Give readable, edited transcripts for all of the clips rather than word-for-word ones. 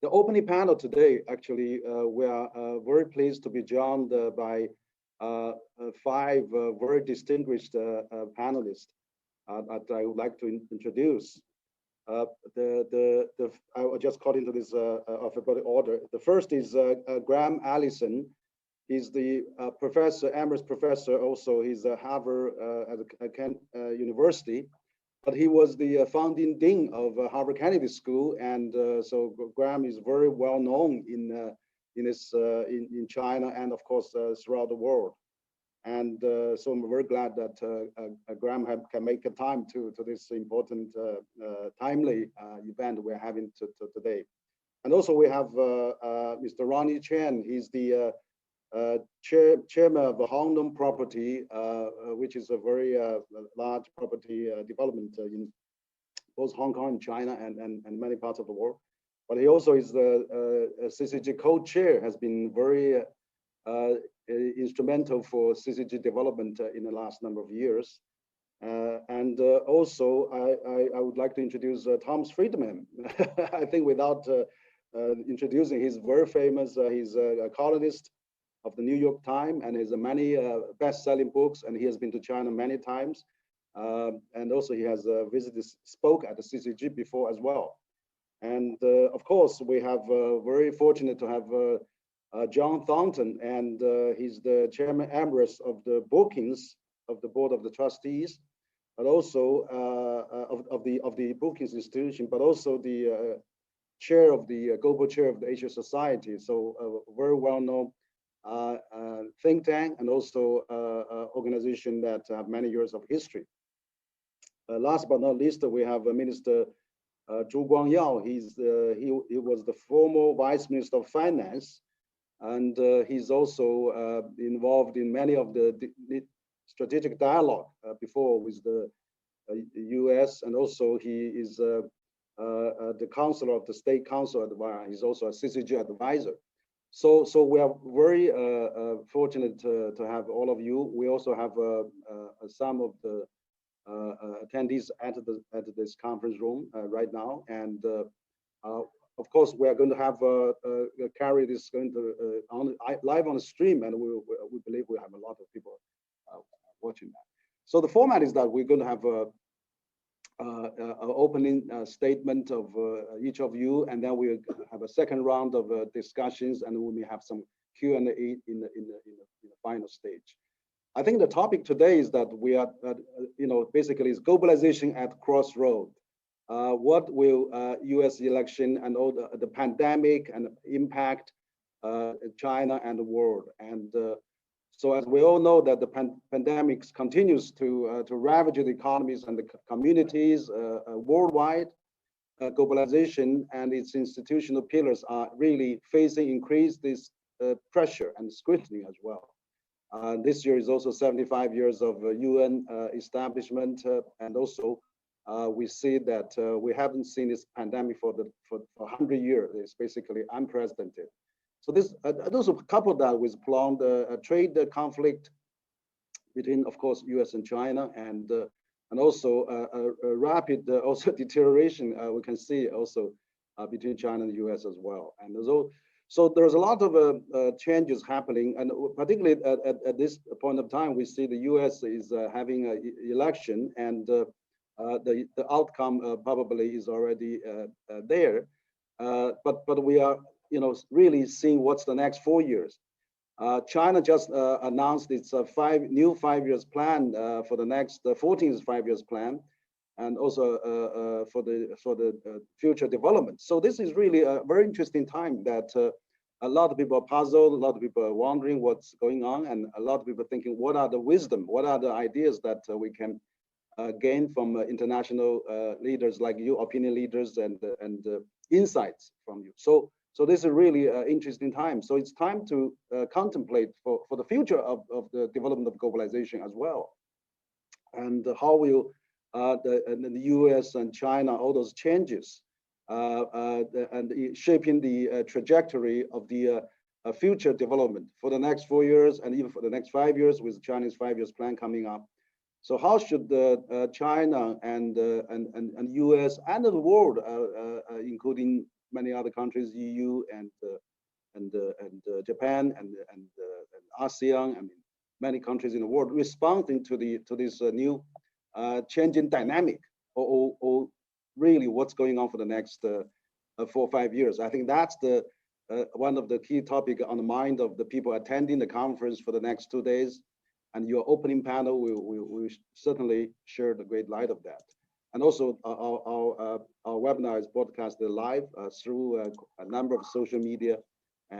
The opening panel today, actually, we are very pleased to be joined by five very distinguished panelists that I would like to introduce. I will just call into this alphabetical order. The first is Graham Allison. He's the professor, emeritus professor. Also, he's a Harvard at Kent University. But he was the founding dean of Harvard Kennedy School, and so Graham is very well known in China and of course throughout the world. And so I'm very glad that Graham can make a time to this important, timely event we're having today. And also we have Mr. Ronnie Chen. He's the chairman of the Hong Kong Property, which is a very large property development in both Hong Kong and China and many parts of the world. But he also is the CCG co-chair, has been very instrumental for CCG development in the last number of years. And also I would like to introduce Thomas Friedman. I think without introducing, he's very famous, he's a columnist of the New York Times, and has many best-selling books, and he has been to China many times. And also he has spoke at the CCG before as well. And of course, we have very fortunate to have John Thornton, and he's the chairman emeritus of the Brookings, of the board of the trustees, but also of the Brookings institution, but also the chair of the global chair of the Asia Society. So very well-known think tank, and also organization that have many years of history. Last but not least, we have Minister Zhu Guangyao. He was the former Vice Minister of Finance, and he's also involved in many of the strategic dialogue before with the U.S., and also he is the counselor of the State Council. He's also a CCG advisor. So we are very fortunate to have all of you. We also have some of the attendees at this conference room right now, and of course we are going to have carry this live on the stream, and we believe we have a lot of people watching that. So the format is that we're going to have an opening statement of each of you, and then we'll have a second round of discussions, and we may have some Q&A in the final stage. I think the topic today is that we are, basically is globalization at crossroads. What will U.S. election and all the pandemic and impact China and the world? And so as we all know that the pandemic continues to ravage the economies and the communities worldwide, globalization and its institutional pillars are really facing increased this pressure and scrutiny as well. This year is also 75 years of UN establishment, and also we see that we haven't seen this pandemic for 100 years. It's basically unprecedented. So this also coupled that with prolonged trade conflict between, of course, U.S. and China, and also a rapid also deterioration we can see also between China and the U.S. as well. And so there's a lot of changes happening, and particularly at this point of time, we see the U.S. is having an election, and the outcome probably is already there. But we are really seeing what's the next 4 years. China just announced its new 5 years plan for the next 14th 5 years plan, and also for the future development. So this is really a very interesting time that a lot of people are puzzled, a lot of people are wondering what's going on, and a lot of people are thinking, what are the wisdom, what are the ideas that we can gain from international leaders like you, opinion leaders, and insights from you. So this is really an interesting time. So it's time to contemplate for the future of the development of globalization as well. And how will the US and China, all those changes, and shaping the trajectory of the future development for the next 4 years, and even for the next 5 years, with the Chinese 5 years plan coming up. So how should China and US and the world, including many other countries, EU and Japan and ASEAN. I mean, many countries in the world responding to this new changing dynamic, or really what's going on for the next 4 or 5 years. I think that's the one of the key topics on the mind of the people attending the conference for the next 2 days. And your opening panel will certainly share the great light of that. And also our webinar is broadcasted live through a number of social media.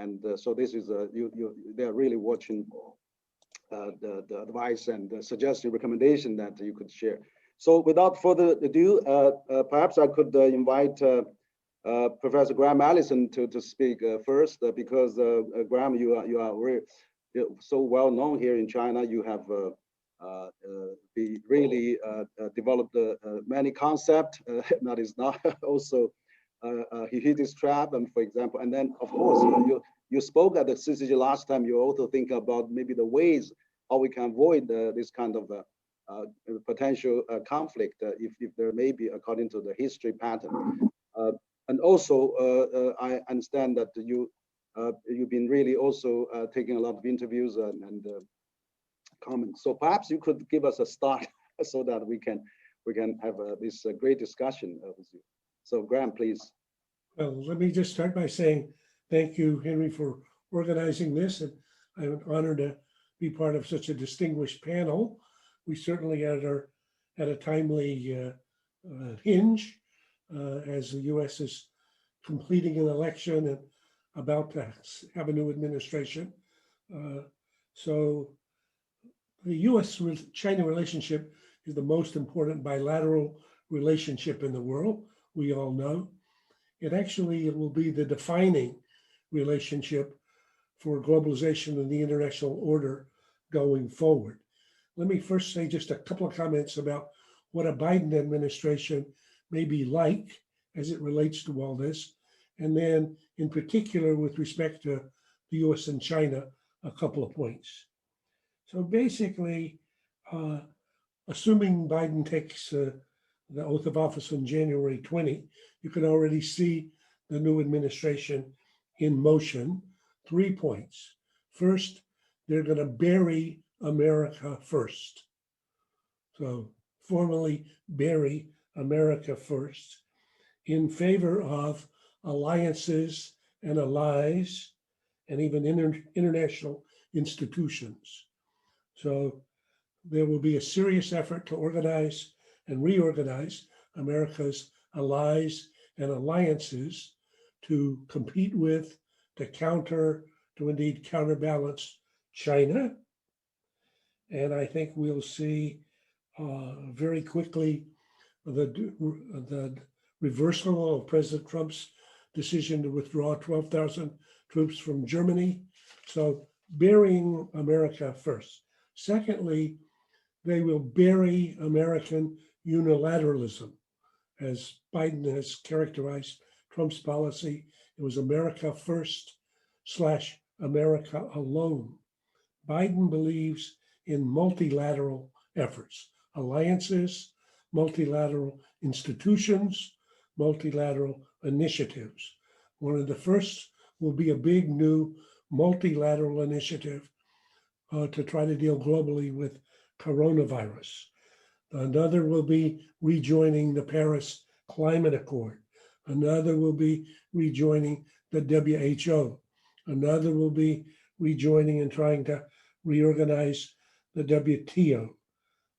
And so this is, they're really watching the advice and the suggestion, recommendation that you could share. So without further ado, perhaps I could invite Professor Graham Allison to speak first, because Graham, you are so well known here in China. You have really developed many concepts. That is not also he hit his trap, and for example, and then of course you spoke at the CCG last time. You also think about maybe the ways how we can avoid this kind of potential conflict if there may be, according to the history pattern. And also, I understand that you've been really also taking a lot of interviews and comments. So perhaps you could give us a start so that we can have this great discussion with you. So Graham, please. Well, let me just start by saying thank you, Henry, for organizing this. And I'm honored to be part of such a distinguished panel. We certainly had a timely hinge as the U.S. is completing an election and about to have a new administration. So the U.S.-China relationship is the most important bilateral relationship in the world, we all know. It actually will be the defining relationship for globalization and the international order going forward. Let me first say just a couple of comments about what a Biden administration may be like as it relates to all this, and then in particular with respect to the US and China, a couple of points. So basically, assuming Biden takes the oath of office on January 20, you can already see the new administration in motion. 3 points. First, they're going to bury America first. So formally bury America first in favor of alliances and allies and even international institutions. So there will be a serious effort to organize and reorganize America's allies and alliances to compete with, to counter, to indeed counterbalance China. And I think we'll see very quickly the reversal of President Trump's decision to withdraw 12,000 troops from Germany. So burying America first. Secondly, they will bury American unilateralism. As Biden has characterized Trump's policy, it was America first / America alone. Biden believes in multilateral efforts, alliances, multilateral institutions, multilateral initiatives. One of the first will be a big new multilateral initiative to try to deal globally with coronavirus. Another will be rejoining the Paris Climate Accord. Another will be rejoining the WHO. Another will be rejoining and trying to reorganize the WTO.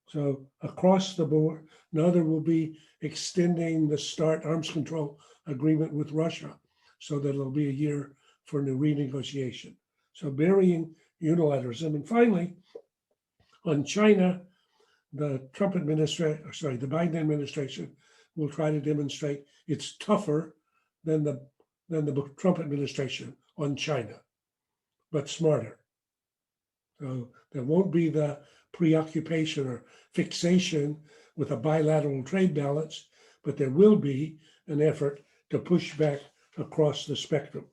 So across the board, another will be extending the START arms control agreement with Russia so that it'll be a year for new renegotiation. So burying unilateralism. And finally, on China, the the Biden administration will try to demonstrate it's tougher than the Trump administration on China, but smarter. So there won't be the preoccupation or fixation with a bilateral trade balance, but there will be an effort to push back across the spectrum.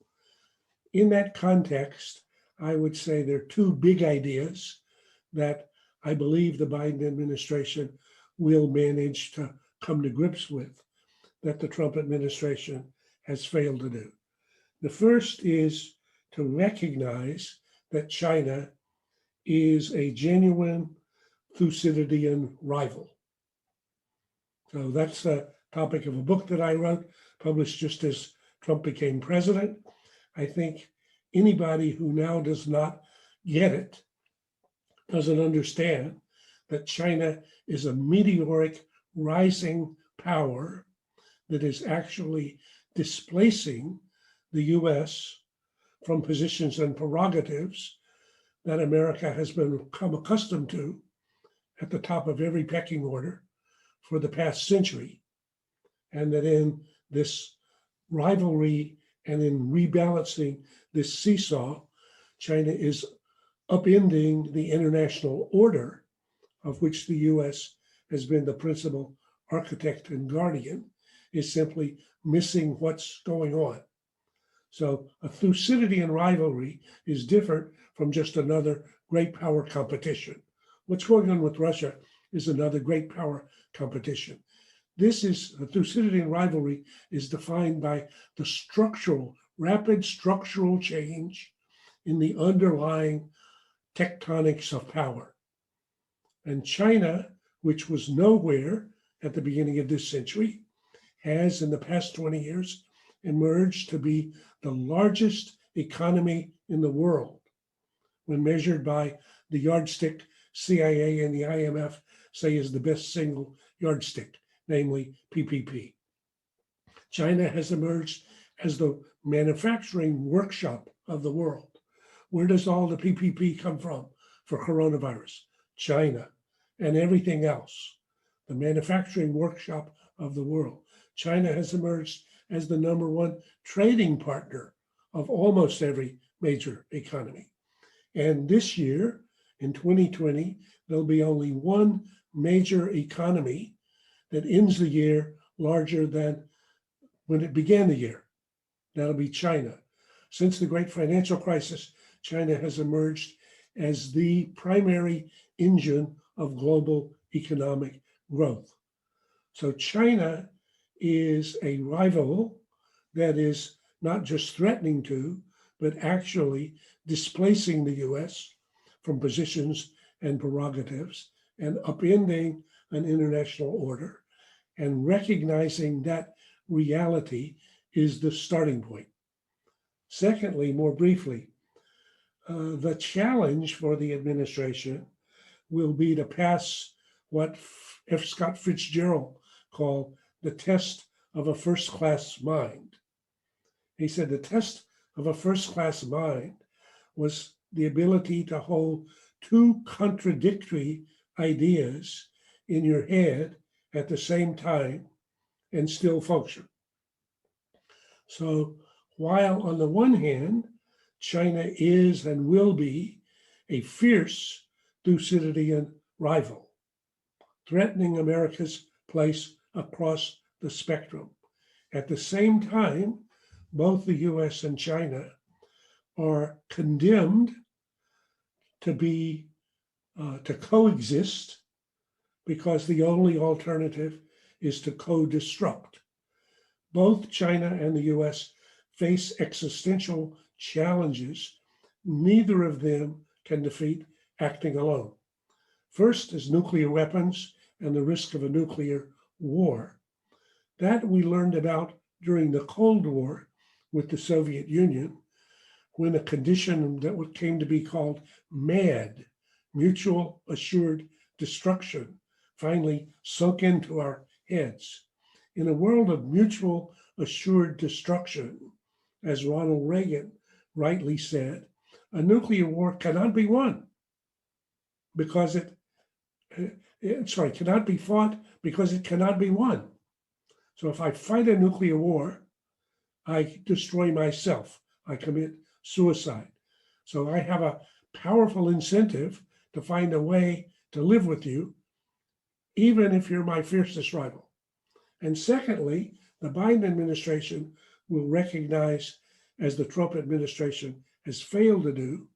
In that context, I would say there are two big ideas that I believe the Biden administration will manage to come to grips with that the Trump administration has failed to do. The first is to recognize that China is a genuine Thucydidean rival. So that's the topic of a book that I wrote, published just as Trump became president. I think anybody who now does not get it doesn't understand that China is a meteoric rising power that is actually displacing the US from positions and prerogatives that America has become accustomed to at the top of every pecking order for the past century. And that in this rivalry and in rebalancing this seesaw, China is upending the international order of which the US has been the principal architect and guardian, is simply missing what's going on. So a Thucydidean rivalry is different from just another great power competition. What's going on with Russia is another great power competition. This is, a Thucydidean rivalry is defined by the rapid structural change in the underlying tectonics of power. And China, which was nowhere at the beginning of this century, has in the past 20 years emerged to be the largest economy in the world when measured by the yardstick CIA and the IMF say is the best single yardstick, namely PPP. China has emerged as the manufacturing workshop of the world. Where does all the PPP come from for coronavirus? China and everything else, the manufacturing workshop of the world. China has emerged as the #1 trading partner of almost every major economy. And this year, in 2020, there'll be only one major economy that ends the year larger than when it began the year. That'll be China. Since the great financial crisis, China has emerged as the primary engine of global economic growth. So China is a rival that is not just threatening to, but actually displacing the US from positions and prerogatives and upending an international order, and recognizing that reality is the starting point. Secondly, more briefly, the challenge for the administration will be to pass what F. Scott Fitzgerald called the test of a first-class mind. He said the test of a first-class mind was the ability to hold two contradictory ideas in your head at the same time and still function. So while on the one hand, China is and will be a fierce Thucydidean rival, threatening America's place across the spectrum. At the same time, both the US and China are condemned to coexist because the only alternative is to co-destruct. Both China and the US face existential challenges neither of them can defeat acting alone. First is nuclear weapons and the risk of a nuclear war. That we learned about during the Cold War with the Soviet Union, when a condition that came to be called MAD, mutual assured destruction, finally sunk into our heads. In a world of mutual assured destruction, as Ronald Reagan rightly said, a nuclear war cannot be won because cannot be fought because it cannot be won. So if I fight a nuclear war, I destroy myself, I commit suicide. So I have a powerful incentive to find a way to live with you, even if you're my fiercest rival. And secondly, the Biden administration will recognize, as the Trump administration has failed to do,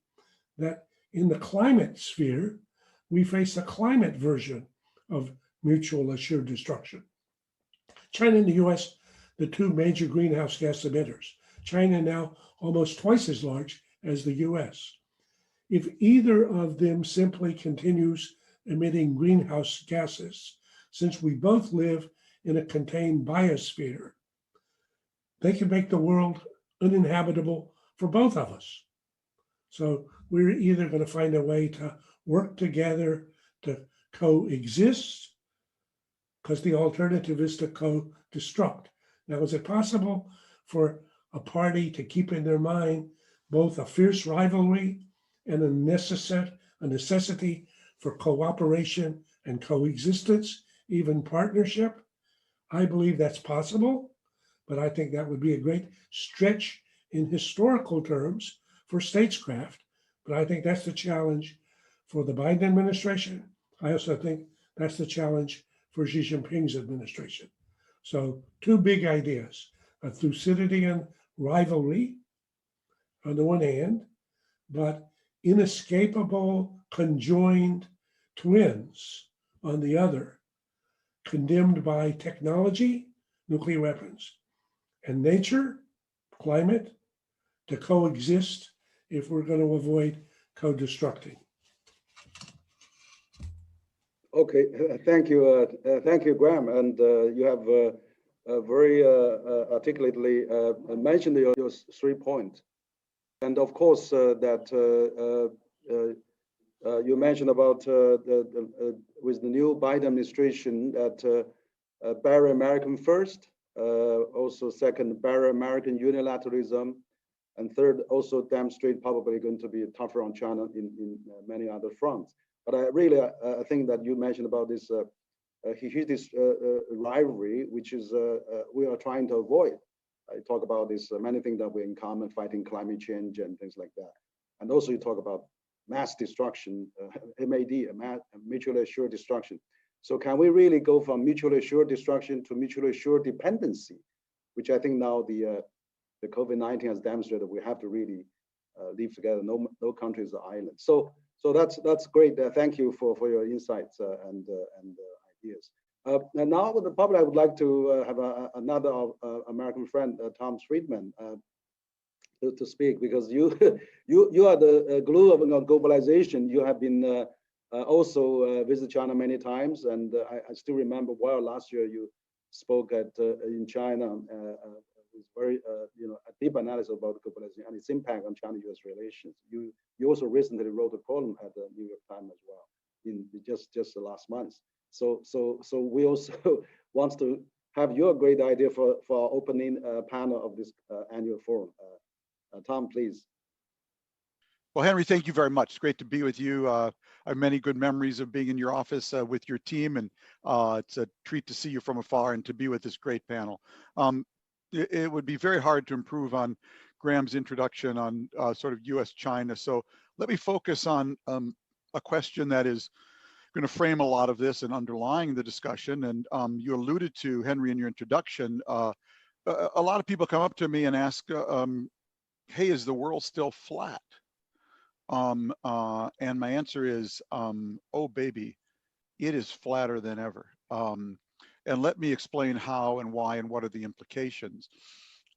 that in the climate sphere, we face a climate version of mutual assured destruction. China and the US the two major greenhouse gas emitters. China now almost twice as large as the US. If either of them simply continues emitting greenhouse gases, since we both live in a contained biosphere, they can make the world uninhabitable for both of us. So we're either going to find a way to work together to coexist, because the alternative is to co-destruct. Now, is it possible for a party to keep in their mind both a fierce rivalry and a necessity for cooperation and coexistence, even partnership? I believe that's possible, but I think that would be a great stretch in historical terms for statescraft. But I think that's the challenge for the Biden administration. I also think that's the challenge for Xi Jinping's administration. So two big ideas, a Thucydidean rivalry on the one hand, but inescapable conjoined twins on the other, condemned by technology, nuclear weapons, and nature, climate, to coexist if we're going to avoid co-destructing. Okay, thank you, Graham, and you have very articulately mentioned your 3 points, and of course that you mentioned about with the new Biden administration that bury American first, also second, bury American unilateralism, and third, also demonstrate probably going to be tougher on China in many other fronts. But I really I think that you mentioned about this this rivalry, which is we are trying to avoid. I talk about this many things that we're in common, fighting climate change and things like that. And also you talk about mass destruction, MAD, mutually assured destruction. So can we really go from mutually assured destruction to mutually assured dependency, which I think now the COVID-19 has demonstrated we have to really live together. No country is an island. So that's great. Thank you for your insights and ideas. And now with the public, I would like to have another American friend, Tom Friedman, to speak, because you are the glue of globalization. You have been also visit China many times, and I still remember last year you spoke at in China. With very a deep analysis about globalization and its impact on China-U.S. relations. You also recently wrote a column at the New York Times as well in just the last month. So we also want to have your great idea for our opening panel of this annual forum. Tom, please. Well, Henry, thank you very much. It's great to be with you. I have many good memories of being in your office with your team, and it's a treat to see you from afar and to be with this great panel. It would be very hard to improve on Graham's introduction on sort of U.S.-China. So let me focus on a question that is going to frame a lot of this and underlying the discussion. And you alluded to, Henry, in your introduction, a lot of people come up to me and ask, hey, is the world still flat? And my answer is, oh, baby, it is flatter than ever. And let me explain how and why and what are the implications.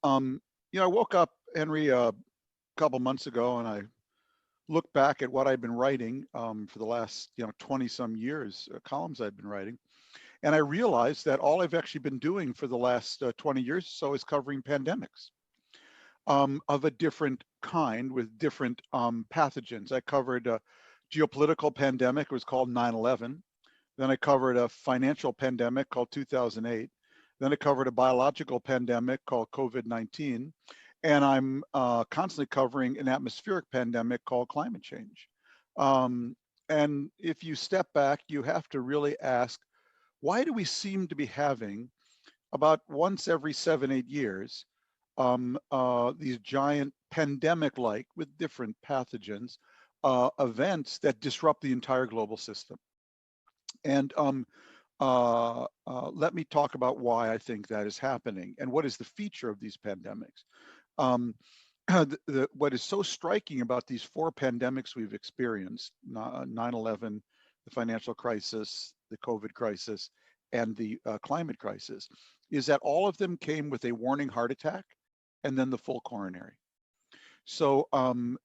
I woke up, Henry, a couple months ago, and I looked back at what I've been writing for the last 20 some years, columns I've been writing, and I realized that all I've actually been doing for the last 20 years or so is covering pandemics of a different kind with different pathogens. I covered a geopolitical pandemic. It was called 9/11. Then I covered a financial pandemic called 2008. Then I covered a biological pandemic called COVID-19. And I'm constantly covering an atmospheric pandemic called climate change. And if you step back, you have to really ask, why do we seem to be having about once every 7-8 years, these giant pandemic-like with different pathogens, events that disrupt the entire global system? And let me talk about why I think that is happening and what is the feature of these pandemics. What is so striking about these 4 pandemics we've experienced, 9/11, the financial crisis, the COVID crisis, and the climate crisis, is that all of them came with a warning heart attack and then the full coronary. So in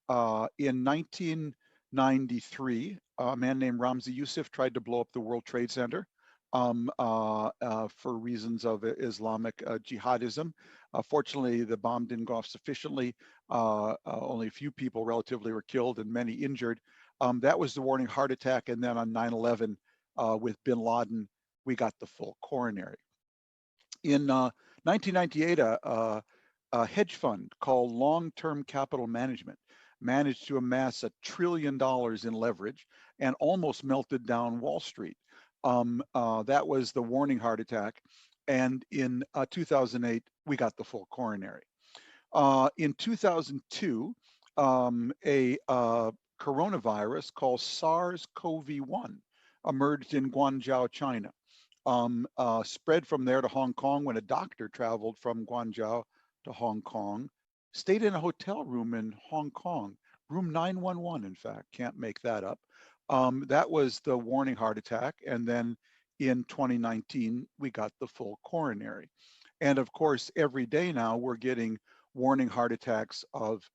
1993, a man named Ramzi Youssef tried to blow up the World Trade Center for reasons of Islamic jihadism. Fortunately, the bomb didn't go off sufficiently. Only a few people relatively were killed and many injured. That was the warning heart attack. And then on 9/11 with bin Laden, we got the full coronary. In 1998, a hedge fund called Long-Term Capital Management managed to amass $1 trillion in leverage and almost melted down Wall Street. That was the warning heart attack. And in 2008, we got the full coronary. In 2002, a coronavirus called SARS-CoV-1 emerged in Guangzhou, China. Spread from there to Hong Kong when a doctor traveled from Guangzhou to Hong Kong, stayed in a hotel room in Hong Kong, room 911, in fact, can't make that up. That was the warning heart attack. And then in 2019, we got the full coronary. And of course, every day now we're getting warning heart attacks of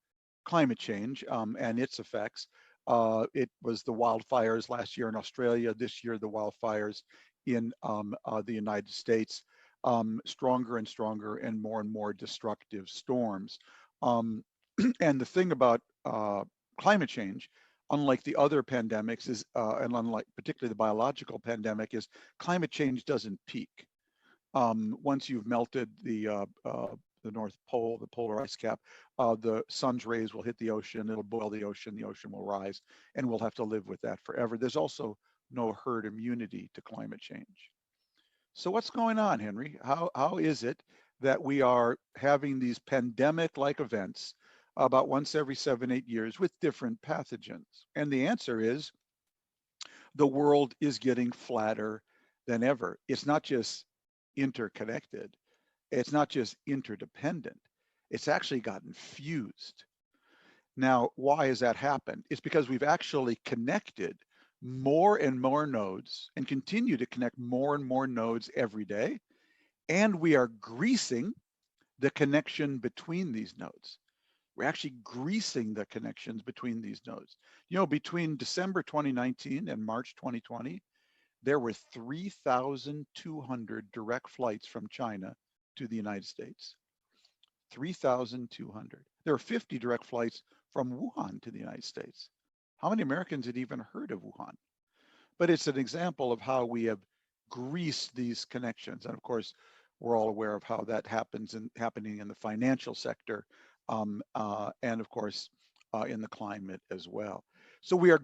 climate change and its effects. It was the wildfires last year in Australia, this year the wildfires in the United States, stronger and stronger and more destructive storms. And the thing about climate change, unlike the other pandemics is, and unlike particularly the biological pandemic, is climate change doesn't peak. Once you've melted the North Pole, the polar ice cap, the sun's rays will hit the ocean, it'll boil the ocean will rise, and we'll have to live with that forever. There's also no herd immunity to climate change. So what's going on, Henry? How is it that we are having these pandemic-like events about once every 7-8 years with different pathogens? And the answer is the world is getting flatter than ever. It's not just interconnected. It's not just interdependent. It's actually gotten fused. Now, why has that happened? It's because we've actually connected more and more nodes and continue to connect more and more nodes every day. And we are greasing the connection between these nodes. We're actually greasing the connections between these nodes. You know, between December 2019 and March 2020, there were 3,200 direct flights from China to the United States. 3,200. There were 50 direct flights from Wuhan to the United States. How many Americans had even heard of Wuhan? But it's an example of how we have greased these connections. And of course, we're all aware of how that happening in the financial sector, and of course, in the climate as well. So we are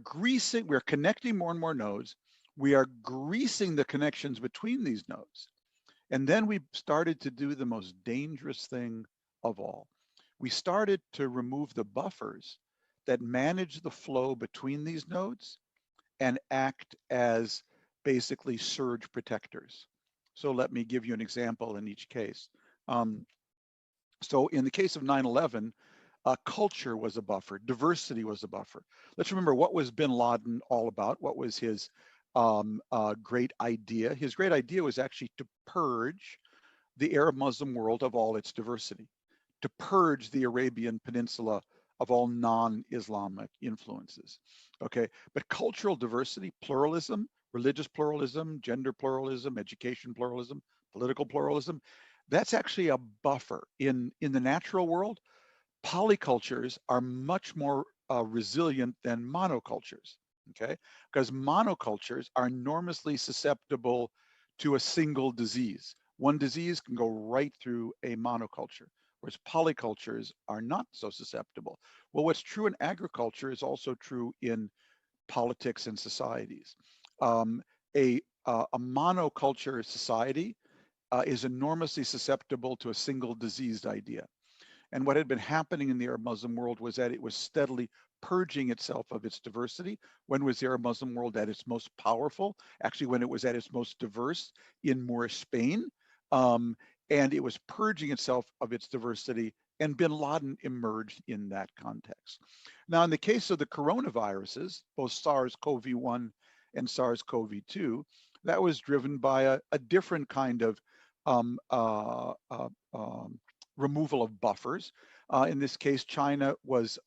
we're connecting more and more nodes. We are greasing the connections between these nodes. And then we started to do the most dangerous thing of all. We started to remove the buffers that manage the flow between these nodes and act as basically surge protectors. So let me give you an example in each case. So in the case of 9/11, culture was a buffer, diversity was a buffer. Let's remember, what was bin Laden all about? What was his great idea? His great idea was actually to purge the Arab Muslim world of all its diversity, to purge the Arabian Peninsula of all non-Islamic influences. Okay, but cultural diversity, pluralism, religious pluralism, gender pluralism, education pluralism, political pluralism, that's actually a buffer. In the natural world, polycultures are much more resilient than monocultures, okay? Because monocultures are enormously susceptible to a single disease. One disease can go right through a monoculture, whereas polycultures are not so susceptible. Well, what's true in agriculture is also true in politics and societies. A monoculture society is enormously susceptible to a single diseased idea. And what had been happening in the Arab Muslim world was that it was steadily purging itself of its diversity. When was the Arab Muslim world at its most powerful? Actually, when it was at its most diverse in Moorish Spain. And it was purging itself of its diversity, and bin Laden emerged in that context. Now, in the case of the coronaviruses, both SARS-CoV-1 and SARS-CoV-2, that was driven by a different kind of removal of buffers. In this case, China was,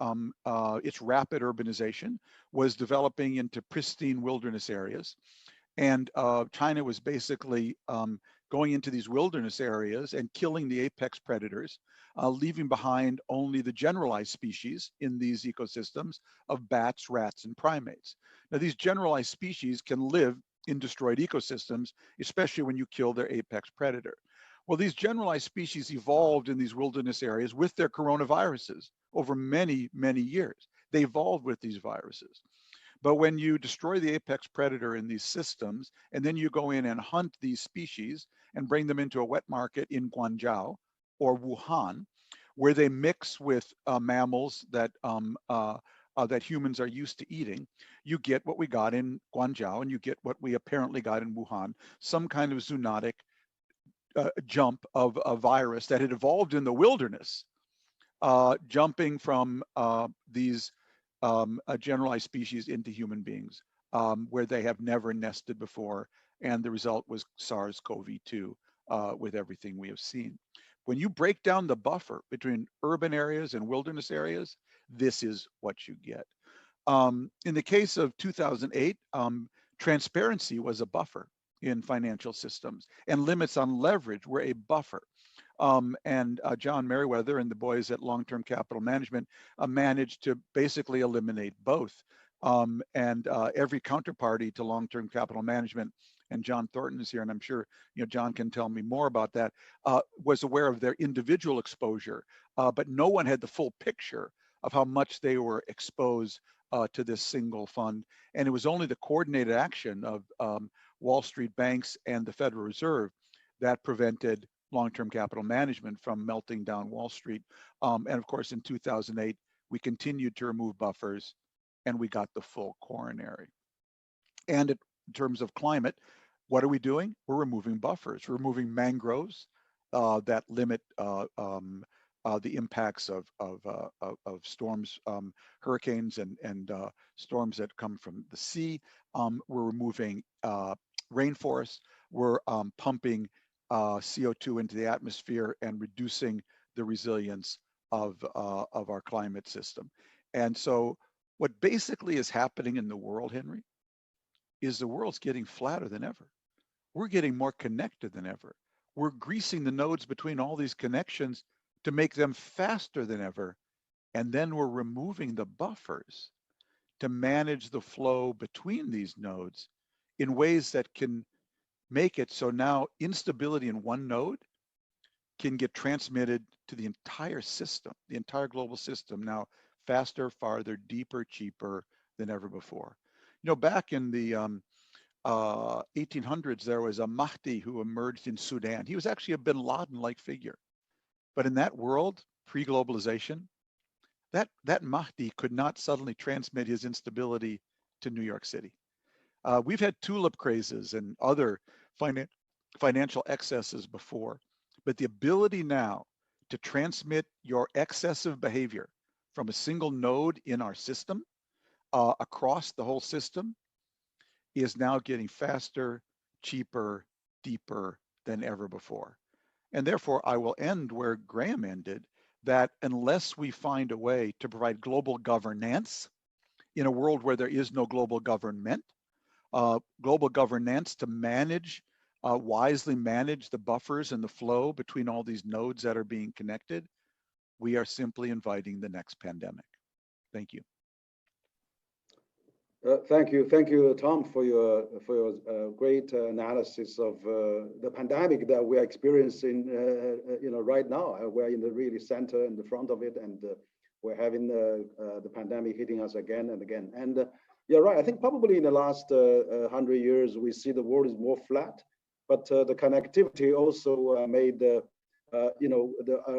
its rapid urbanization was developing into pristine wilderness areas. And China was basically going into these wilderness areas and killing the apex predators, leaving behind only the generalized species in these ecosystems of bats, rats, and primates. Now, these generalized species can live in destroyed ecosystems, especially when you kill their apex predator. Well, these generalized species evolved in these wilderness areas with their coronaviruses over many, many years. They evolved with these viruses. But when you destroy the apex predator in these systems, and then you go in and hunt these species and bring them into a wet market in Guangzhou or Wuhan, where they mix with mammals that that humans are used to eating, you get what we got in Guangzhou, and you get what we apparently got in Wuhan, some kind of zoonotic jump of a virus that had evolved in the wilderness, jumping from these generalized species into human beings, where they have never nested before. And the result was SARS-CoV-2 with everything we have seen. When you break down the buffer between urban areas and wilderness areas, this is what you get. In the case of 2008, transparency was a buffer in financial systems, and limits on leverage were a buffer. And John Merriweather and the boys at Long-Term Capital Management managed to basically eliminate both. And every counterparty to Long-Term Capital Management, and John Thornton is here, and I'm sure John can tell me more about that, was aware of their individual exposure, but no one had the full picture of how much they were exposed to this single fund. And it was only the coordinated action of Wall Street banks and the Federal Reserve that prevented Long-Term Capital Management from melting down Wall Street. And of course, in 2008, we continued to remove buffers, and we got the full coronary. And in terms of climate, what are we doing? We're removing buffers. We're removing mangroves that limit the impacts of storms, hurricanes, and storms that come from the sea. We're removing rainforests. We're pumping CO2 into the atmosphere and reducing the resilience of our climate system. And so what basically is happening in the world, Henry, is the world's getting flatter than ever. We're getting more connected than ever. We're greasing the nodes between all these connections to make them faster than ever. And then we're removing the buffers to manage the flow between these nodes in ways that can make it so now instability in one node can get transmitted to the entire system, the entire global system, now faster, farther, deeper, cheaper than ever before. Back in the 1800s, there was a Mahdi who emerged in Sudan. He was actually a bin Laden-like figure. But in that world, pre-globalization, that Mahdi could not suddenly transmit his instability to New York City. We've had tulip crazes and other financial excesses before, but the ability now to transmit your excessive behavior from a single node in our system across the whole system is now getting faster, cheaper, deeper than ever before. And therefore, I will end where Graham ended, that unless we find a way to provide global governance in a world where there is no global government, global governance to manage, wisely manage the buffers and the flow between all these nodes that are being connected, we are simply inviting the next pandemic. Thank you. Thank you, Tom, for your great analysis of the pandemic that we are experiencing, right now. We're in the really center and the front of it, and we're having the pandemic hitting us again and again. And you're right. I think probably in the last 100 years, we see the world is more flat, but the connectivity also made the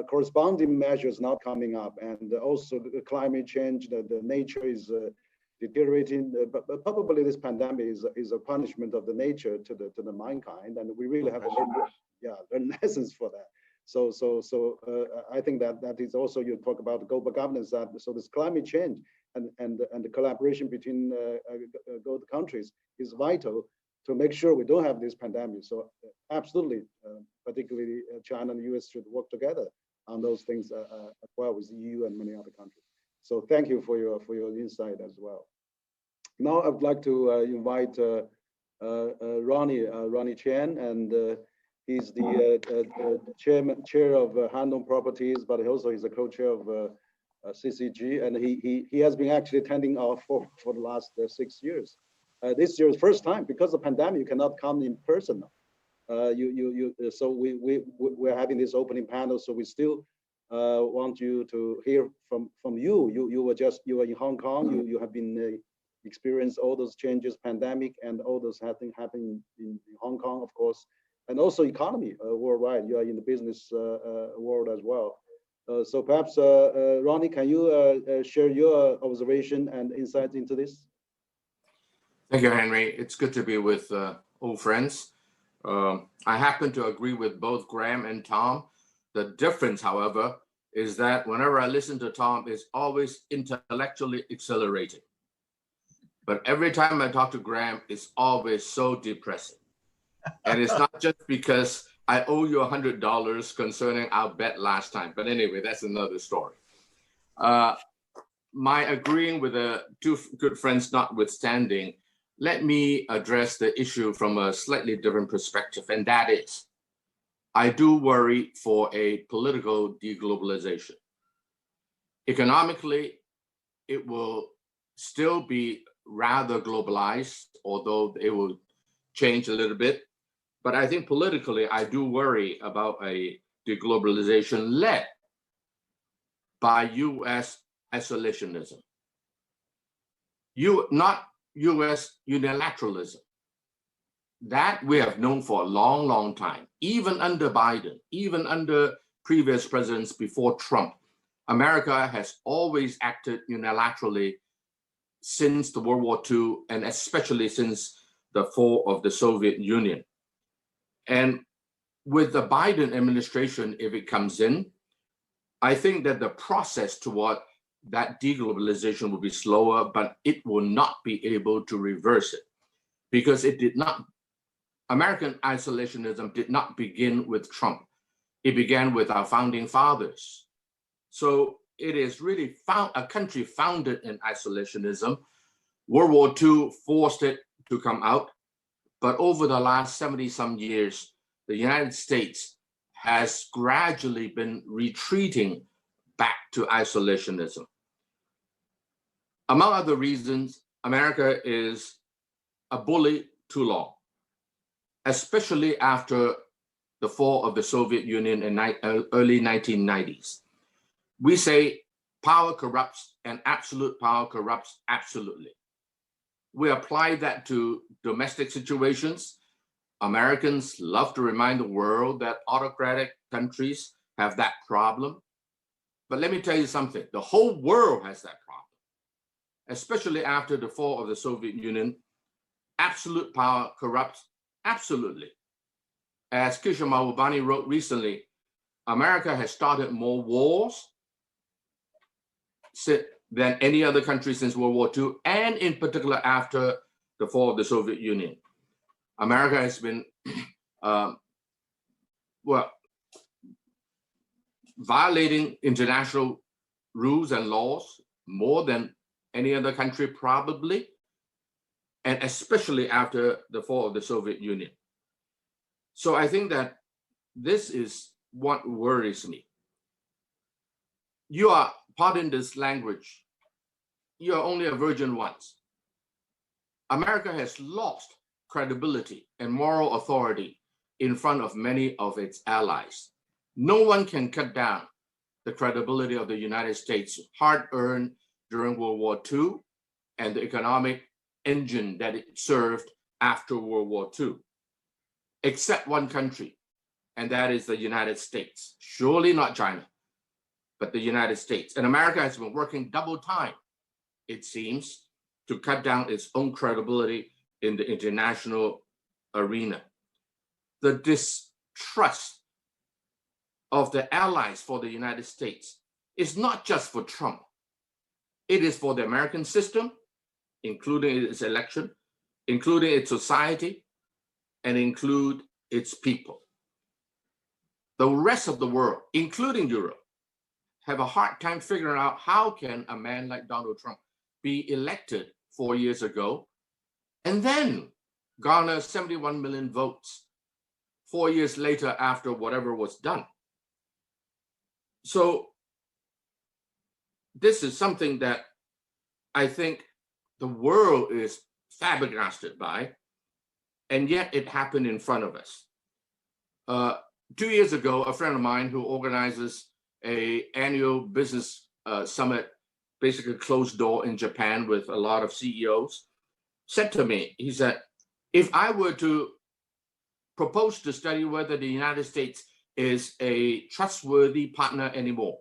corresponding measures not coming up, and also the climate change, the nature is deteriorating, but probably this pandemic is a punishment of the nature to the mankind, and we really have to learn lessons for that. So I think that is also, you talk about global governance, so this climate change and the collaboration between both countries is vital to make sure we don't have this pandemic. So absolutely, particularly China and the US should work together on those things as well with EU and many other countries. So thank you for your insight as well. Now I would like to invite Ronnie Chen, and he's the chair of Handong Properties, but also he's a co-chair of CCG, and he has been actually attending our forum for the last 6 years. This year is first time because of the pandemic, you cannot come in person now. So we're having this opening panel, so we still want you to hear from you. You were in Hong Kong. You have been experienced all those changes, pandemic, and all those happening in Hong Kong, of course, and also economy worldwide. You are in the business world as well. So perhaps Ronnie, can you share your observation and insights into this? Thank you, Henry. It's good to be with old friends. I happen to agree with both Graham and Tom. The difference, however, is that whenever I listen to Tom, it's always intellectually exhilarating. But every time I talk to Graham, it's always so depressing. And it's not just because I owe you $100 concerning our bet last time. But anyway, that's another story. My agreeing with the two good friends notwithstanding, let me address the issue from a slightly different perspective, and that is, I do worry for a political deglobalization. Economically, it will still be rather globalized, although it will change a little bit. But I think politically, I do worry about a deglobalization led by US isolationism. Not US unilateralism. That we have known for a long, long time. Even under Biden, even under previous presidents before Trump, America has always acted unilaterally since the World War II, and especially since the fall of the Soviet Union. And with the Biden administration, if it comes in, I think that the process toward that deglobalization will be slower, but it will not be able to reverse it because it did not. American isolationism did not begin with Trump. It began with our founding fathers. So it is really a country founded in isolationism. World War II forced it to come out. But over the last 70-some years, the United States has gradually been retreating back to isolationism. Among other reasons, America is a bully too long, especially after the fall of the Soviet Union in early 1990s. We say power corrupts and absolute power corrupts absolutely. We apply that to domestic situations. Americans love to remind the world that autocratic countries have that problem. But let me tell you something, the whole world has that problem, especially after the fall of the Soviet Union. Absolute power corrupts absolutely. As Kishore Mahbubani wrote recently, America has started more wars than any other country since World War II, and in particular after the fall of the Soviet Union. America has been, violating international rules and laws more than any other country probably, and especially after the fall of the Soviet Union. So I think that this is what worries me. You are, pardon this language, you are only a virgin once. America has lost credibility and moral authority in front of many of its allies. No one can cut down the credibility of the United States, hard-earned during World War II, and the economic engine that it served after World War II, except one country, and that is the United States. Surely not China, but the United States. And America has been working double time, it seems, to cut down its own credibility in the international arena. The distrust of the allies for the United States is not just for Trump. It is for the American system, including its election, including its society, and include its people. The rest of the world, including Europe, have a hard time figuring out how can a man like Donald Trump be elected 4 years ago and then garner 71 million votes 4 years later after whatever was done. So this is something that I think the world is flabbergasted by, and yet it happened in front of us. 2 years ago, a friend of mine who organizes an annual business summit, basically closed door in Japan with a lot of CEOs, said to me, he said, if I were to propose to study whether the United States is a trustworthy partner anymore,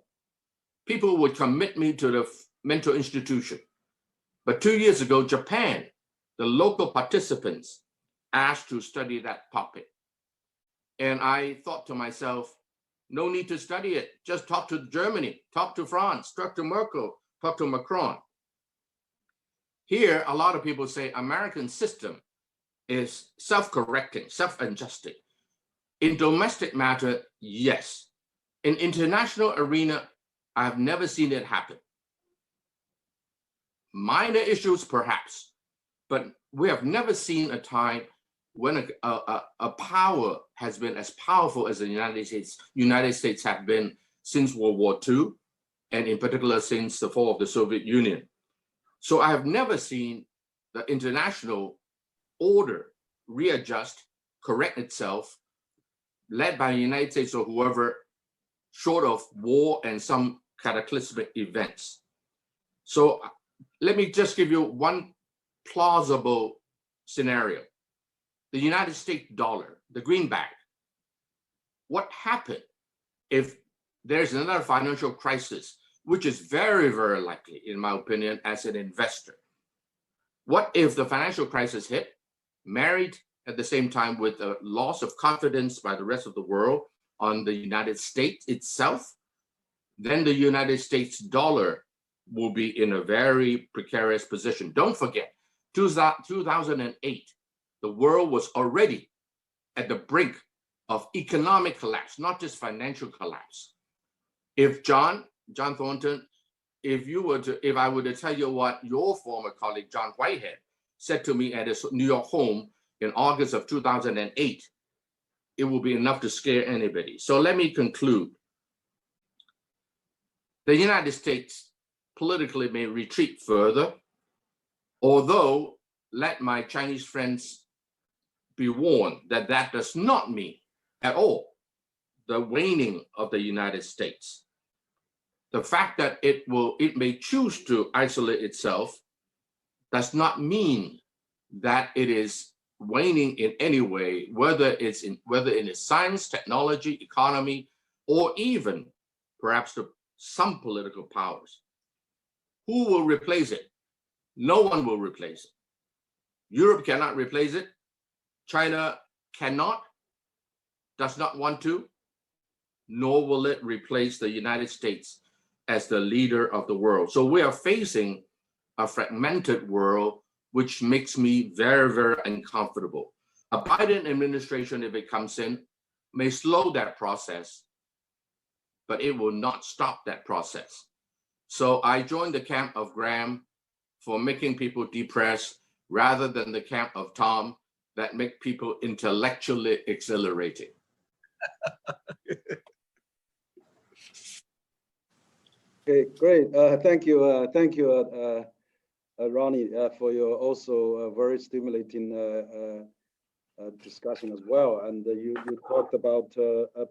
people would commit me to the mental institution. But 2 years ago, Japan, the local participants, asked to study that topic. And I thought to myself, no need to study it. Just talk to Germany, talk to France, talk to Merkel, talk to Macron. Here, a lot of people say American system is self-correcting, self-adjusting. In domestic matter, yes. In international arena, I've never seen it happen. Minor issues, perhaps, but we have never seen a time when a power has been as powerful as the United States have been since World War II, and in particular since the fall of the Soviet Union. So I have never seen the international order readjust, correct itself, led by the United States or whoever, short of war and some cataclysmic events. So let me just give you one plausible scenario. The United States dollar, the greenback. What happened if there's another financial crisis, which is very, very likely, in my opinion, as an investor? What if the financial crisis hit, married at the same time with a loss of confidence by the rest of the world on the United States itself? Then the United States dollar will be in a very precarious position. Don't forget, 2008, the world was already at the brink of economic collapse, not just financial collapse. If John Thornton, if I were to tell you what your former colleague, John Whitehead, said to me at his New York home in August of 2008, it will be enough to scare anybody. So let me conclude. The United States politically may retreat further, although let my Chinese friends be warned that that does not mean at all the waning of the United States. The fact that it may choose to isolate itself does not mean that it is waning in any way, whether in its science, technology, economy, or even perhaps some political powers. Who will replace it? No one will replace it. Europe cannot replace it. China cannot, does not want to, nor will it replace the United States as the leader of the world. So we are facing a fragmented world, which makes me very, very uncomfortable. A Biden administration, if it comes in, may slow that process, but it will not stop that process. So I joined the camp of Graham for making people depressed rather than the camp of Tom that make people intellectually exhilarating. Okay, great. Thank you, Ronnie, for your also very stimulating discussion as well. And you talked about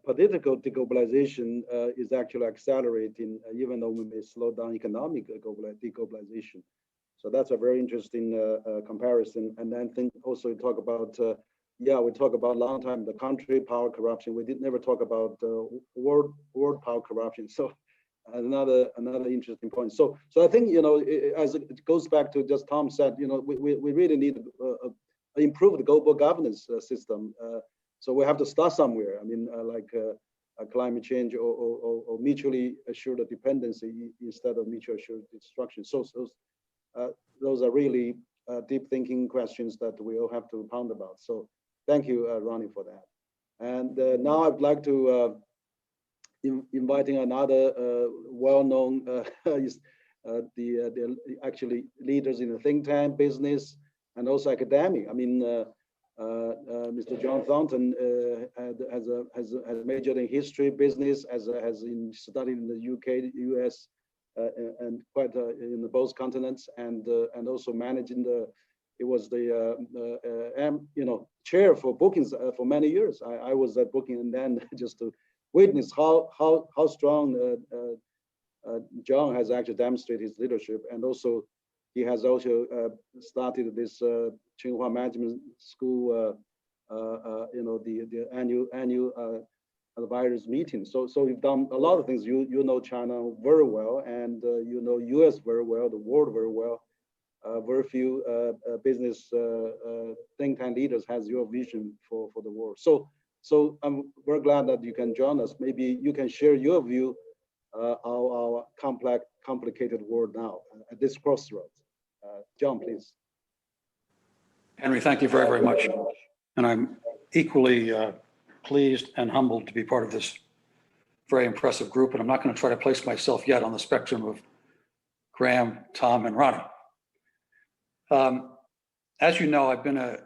political deglobalization is actually accelerating, even though we may slow down economic deglobalization. So that's a very interesting comparison. And then also talk about, we talk about long time the country power corruption. We never talk about world power corruption. So another interesting point. So I think, as it goes back to just Tom said, we really need improved global governance system. So we have to start somewhere. I mean, like climate change or mutually assured dependency instead of mutually assured destruction. So those are really deep thinking questions that we all have to ponder about. So Thank you, Ronnie, for that. And now I'd like to inviting another well-known the actually leaders in the think tank business and also academic. I mean, Mr. John Thornton has majored in history, business, has studied in the UK, US, and quite in both continents, and also managing it was the chair for bookings for many years. I was at booking, and then just to witness how strong John has actually demonstrated his leadership, and also he has also started this Tsinghua Management School, the annual advisors meeting. So we've done a lot of things. You know China very well, and you know US very well, the world very well. Very few business think tank leaders has your vision for the world. So I'm very glad that you can join us. Maybe you can share your view our complicated world now at this crossroads. John, please. Henry, thank you very, very much. And I'm equally pleased and humbled to be part of this very impressive group. And I'm not going to try to place myself yet on the spectrum of Graham, Tom, and Ronnie. As you know, I've been an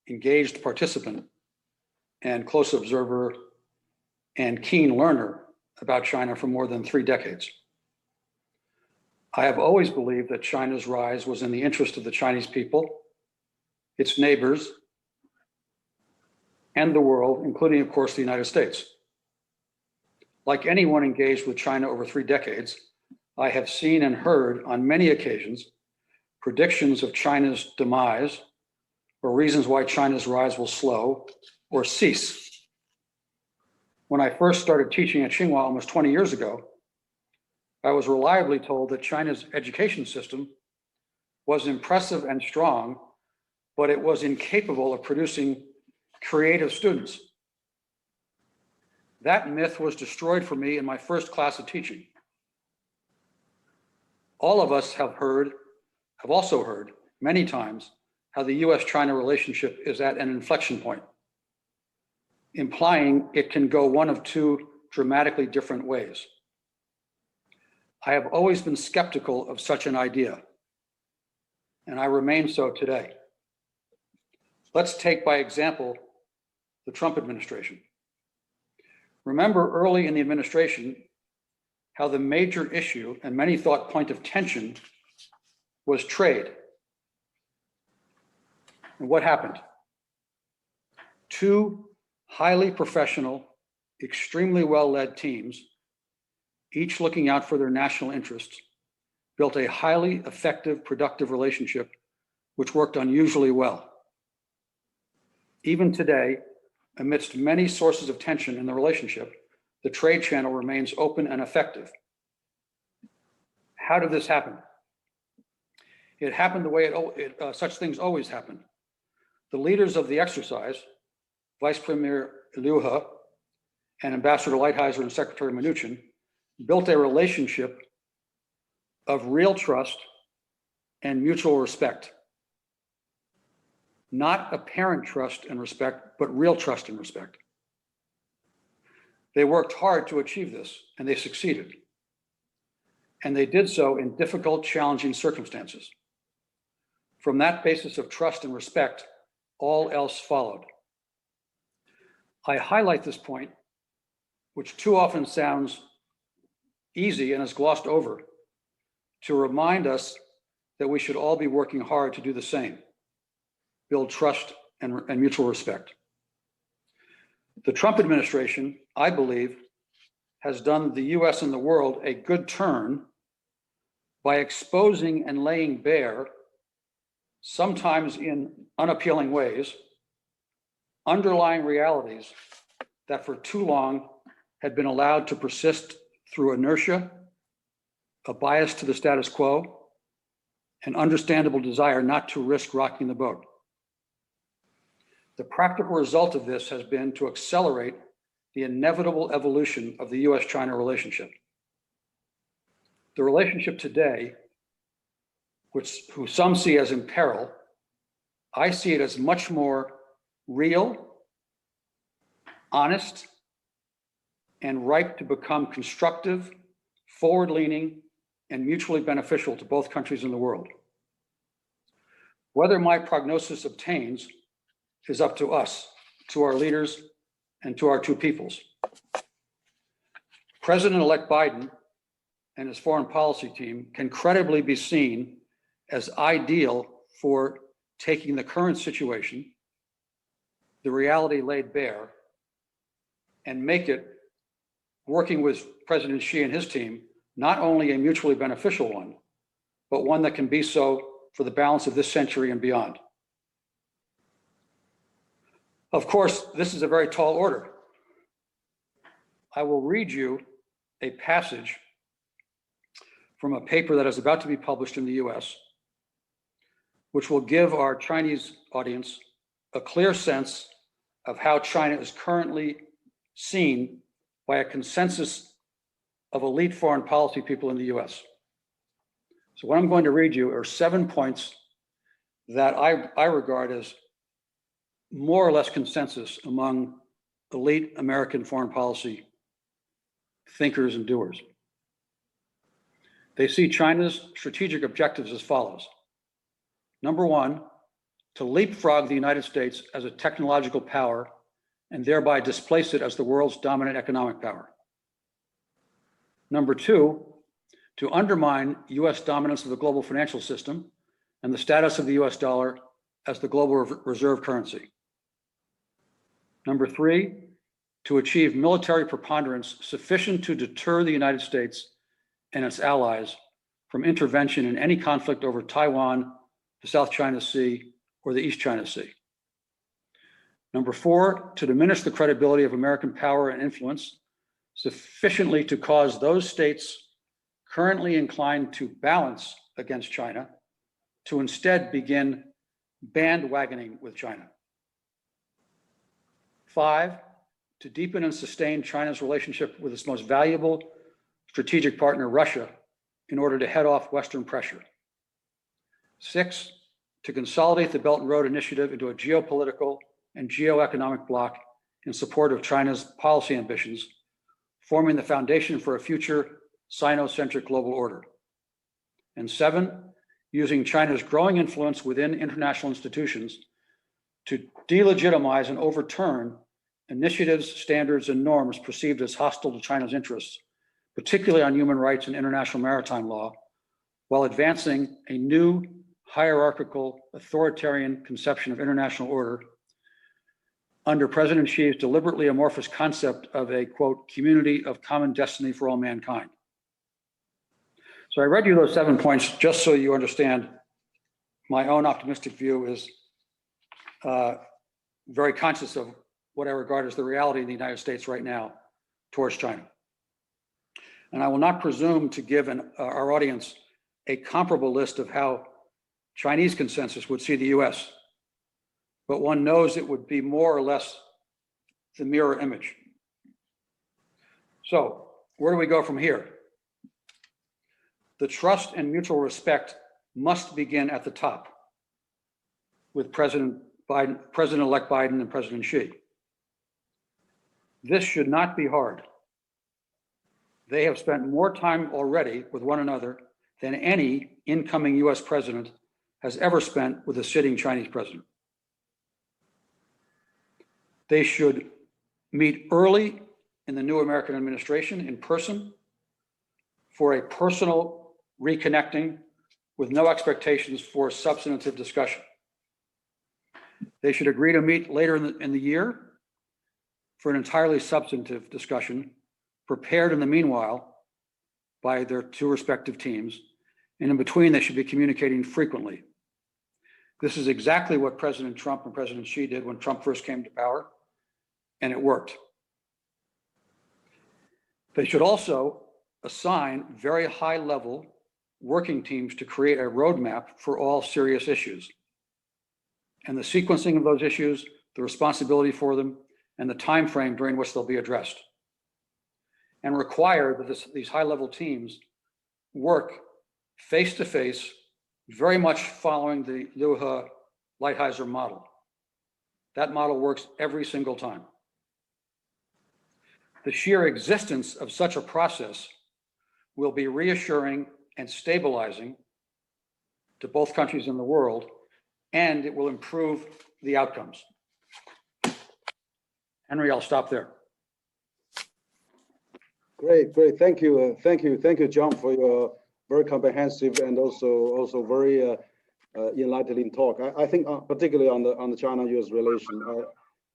engaged participant and close observer and keen learner about China for more than 3 decades. I have always believed that China's rise was in the interest of the Chinese people, its neighbors, and the world, including, of course, the United States. Like anyone engaged with China over 3 decades, I have seen and heard on many occasions predictions of China's demise or reasons why China's rise will slow or cease. When I first started teaching at Tsinghua almost 20 years ago, I was reliably told that China's education system was impressive and strong, but it was incapable of producing creative students. That myth was destroyed for me in my first class of teaching. All of us have also heard many times how the US-China relationship is at an inflection point, implying it can go one of 2 dramatically different ways. I have always been skeptical of such an idea, and I remain so today. Let's take, by example, the Trump administration. Remember early in the administration how the major issue, and many thought point of tension, was trade. And what happened? 2 highly professional, extremely well-led teams, each looking out for their national interests, built a highly effective, productive relationship which worked unusually well. Even today, amidst many sources of tension in the relationship, the trade channel remains open and effective. How did this happen? It happened the way such things always happen. The leaders of the exercise, Vice Premier Liu He and Ambassador Lighthizer and Secretary Mnuchin, built a relationship of real trust and mutual respect. Not apparent trust and respect, but real trust and respect. They worked hard to achieve this, and they succeeded. And they did so in difficult, challenging circumstances. From that basis of trust and respect, all else followed. I highlight this point, which too often sounds easy and is glossed over, to remind us that we should all be working hard to do the same, build trust and mutual respect. The Trump administration, I believe, has done the US and the world a good turn by exposing and laying bare, sometimes in unappealing ways, underlying realities that for too long had been allowed to persist through inertia, a bias to the status quo, an understandable desire not to risk rocking the boat. The practical result of this has been to accelerate the inevitable evolution of the US-China relationship. The relationship today, who some see as in peril, I see it as much more real honest, and ripe to become constructive, forward-leaning, and mutually beneficial to both countries in the world. Whether my prognosis obtains is up to us, to our leaders, and to our two peoples. President-elect Biden and his foreign policy team can credibly be seen as ideal for taking the current situation, the reality laid bare, and make it, working with President Xi and his team, not only a mutually beneficial one, but one that can be so for the balance of this century and beyond. Of course, this is a very tall order. I will read you a passage from a paper that is about to be published in the US, which will give our Chinese audience a clear sense of how China is currently seen by a consensus of elite foreign policy people in the US. So what I'm going to read you are 7 points that I regard as more or less consensus among elite American foreign policy thinkers and doers. They see China's strategic objectives as follows. Number one, to leapfrog the United States as a technological power and thereby displace it as the world's dominant economic power. Number two, to undermine US dominance of the global financial system and the status of the US dollar as the global reserve currency. Number three, to achieve military preponderance sufficient to deter the United States and its allies from intervention in any conflict over Taiwan, the South China Sea, or the East China Sea. Number four, to diminish the credibility of American power and influence sufficiently to cause those states currently inclined to balance against China to instead begin bandwagoning with China. Five, to deepen and sustain China's relationship with its most valuable strategic partner, Russia, in order to head off Western pressure. Six, to consolidate the Belt and Road Initiative into a geopolitical and geoeconomic bloc in support of China's policy ambitions, forming the foundation for a future Sino-centric global order. And seven, using China's growing influence within international institutions to delegitimize and overturn initiatives, standards, and norms perceived as hostile to China's interests, particularly on human rights and international maritime law, while advancing a new hierarchical authoritarian conception of international order under President Xi's deliberately amorphous concept of a, quote, community of common destiny for all mankind. So I read you those 7 points just so you understand my own optimistic view is very conscious of what I regard as the reality in the United States right now towards China. And I will not presume to give our audience a comparable list of how Chinese consensus would see the US, but one knows it would be more or less the mirror image. So where do we go from here? The trust and mutual respect must begin at the top with President-elect Biden and President Xi. This should not be hard. They have spent more time already with one another than any incoming US president has ever spent with a sitting Chinese president. They should meet early in the new American administration in person for a personal reconnecting with no expectations for substantive discussion. They should agree to meet later in the year for an entirely substantive discussion, prepared in the meanwhile by their two respective teams, and in between they should be communicating frequently. This is exactly what President Trump and President Xi did when Trump first came to power, and it worked. They should also assign very high-level working teams to create a roadmap for all serious issues. And the sequencing of those issues, the responsibility for them, and the time frame during which they'll be addressed. And require that these high-level teams work face-to-face, very much following the Liu-He-Lighthizer model. That model works every single time. The sheer existence of such a process will be reassuring and stabilizing to both countries in the world, and it will improve the outcomes. Henry, I'll stop there. Great. Thank you, John, for your very comprehensive and also very enlightening talk. I think particularly on the China-U.S. relation,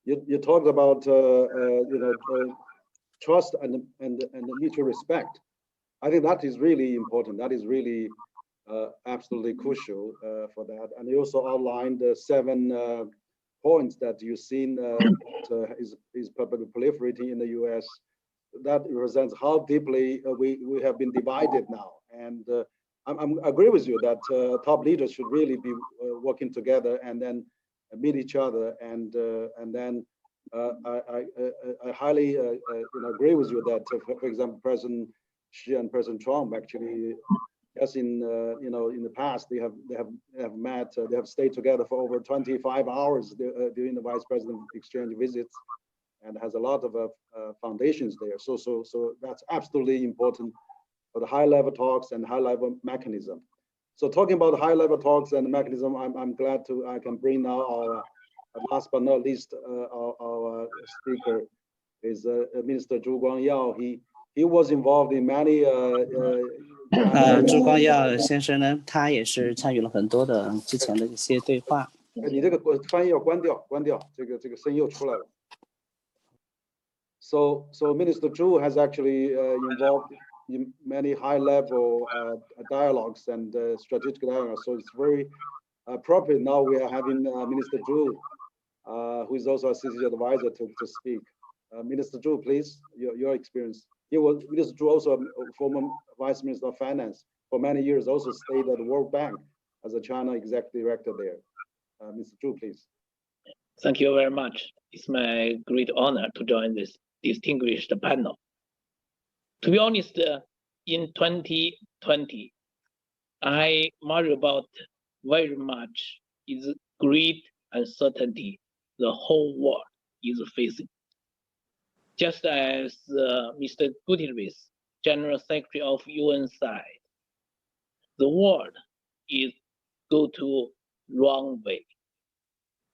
you talked about trust and mutual respect. I think that is really important. That is really absolutely crucial for that. And you also outlined the 7 points that you've seen is proliferating in the U.S. That represents how deeply we have been divided now. And I agree with you that top leaders should really be working together and then meet each other. And then I highly agree with you that, for example, President Xi and President Trump actually, as in the past, they have met, they have stayed together for over 25 hours during the Vice President exchange visits, and has a lot of foundations there. So that's absolutely important for the high-level talks and high-level mechanism. So talking about high-level talks and mechanism, I'm glad I can bring now our last but not least our speaker is Minister Zhu Guangyao. He was involved in many 朱光耀先生呢，他也是参与了很多的之前的一些对话。你这个翻译要关掉，这个声音又出来了。So Minister Zhu has actually involved in many high-level dialogues and strategic dialogues. So it's very appropriate now we are having Minister Zhu, who is also a CCG advisor, to speak. Minister Zhu, please, your experience. Minister Zhu, also a former Vice Minister of Finance for many years, also stayed at the World Bank as a China Executive Director there. Mr. Zhu, please. Thank you very much. It's my great honor to join this distinguished panel. To be honest, in 2020, I worry about very much is great uncertainty the whole world is facing. Just as Mr. Guterres, General Secretary of UN said, the world is go to wrong way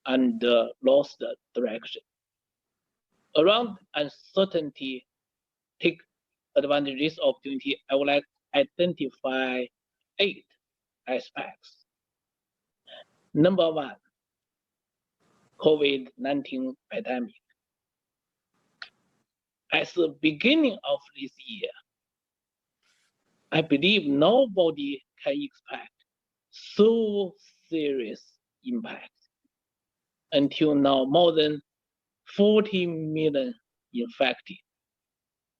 and lost direction. Around uncertainty, take advantage of this opportunity, I would like to identify 8 aspects. Number 1, COVID-19 pandemic. At the beginning of this year, I believe nobody can expect so serious impact. Until now, more than 40 million infected,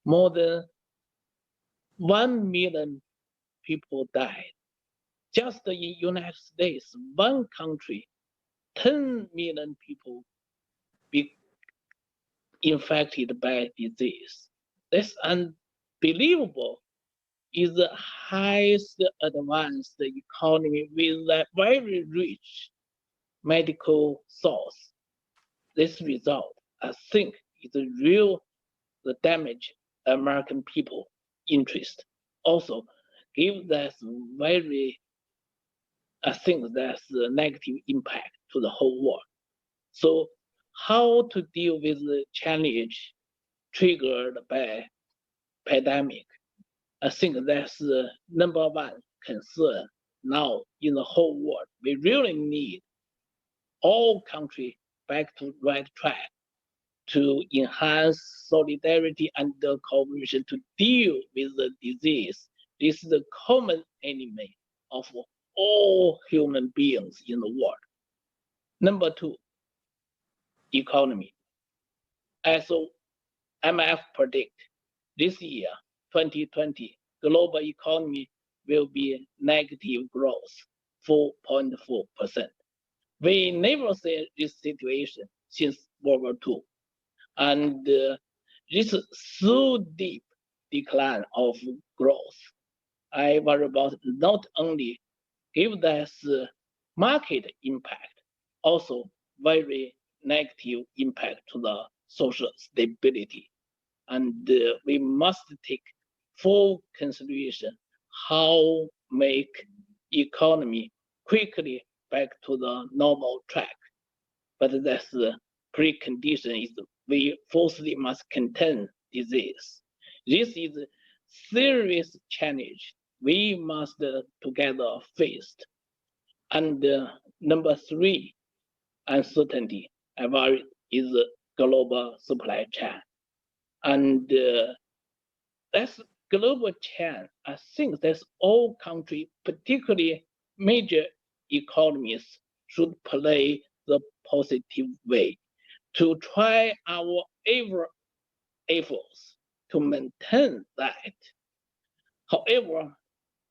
more than 1 million people died. Just in the United States, one country, 10 million people be infected by disease. That's unbelievable. Is the highest advanced economy with a very rich medical source. This result, I think, is the damage American people interest. Also, give that I think that's a negative impact to the whole world. So how to deal with the challenge triggered by pandemic? I think that's the number 1 concern now in the whole world. We really need all countries back to right track to enhance solidarity and cooperation to deal with the disease. This is the common enemy of all human beings in the world. Number 2, economy. As IMF predict, this year, 2020, global economy will be negative growth, 4.4%. We never seen this situation since World War II. And this so deep decline of growth, I worry about not only give us market impact, also very negative impact to the social stability. and we must take full consideration how make economy quickly back to the normal track. But that's the precondition is we firstly must contain disease. This is a serious challenge we must together face. And number three, uncertainty about is the global supply chain. And that's global chain. I think that's all countries, particularly major economies, should play the positive way to try our efforts to maintain that. However,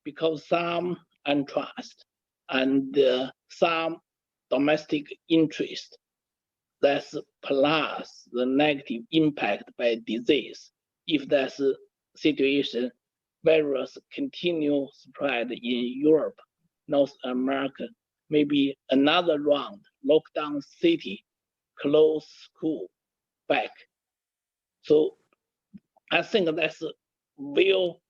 because some untrust and some domestic interest, that's plus the negative impact by disease. If that's a situation, virus continue spread in Europe, North America, maybe another round, lockdown city, close school back. So I think that's a real,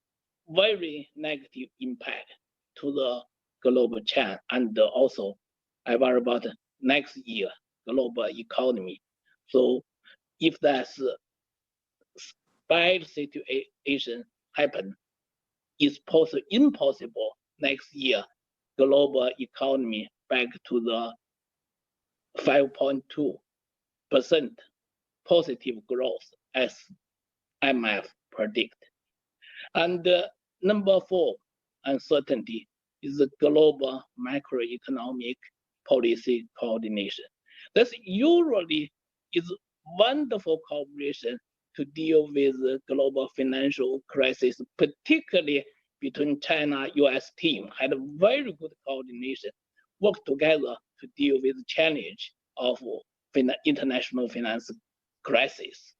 very negative impact to the global chain, and also I worry about next year global economy. So if that's bad situation happen, it's impossible next year global economy back to the 5.2% positive growth as IMF predict. And number four, uncertainty is the global macroeconomic policy coordination. That's usually is wonderful cooperation to deal with the global financial crisis, particularly between China, US team had a very good coordination, work together to deal with the challenge of international finance crisis.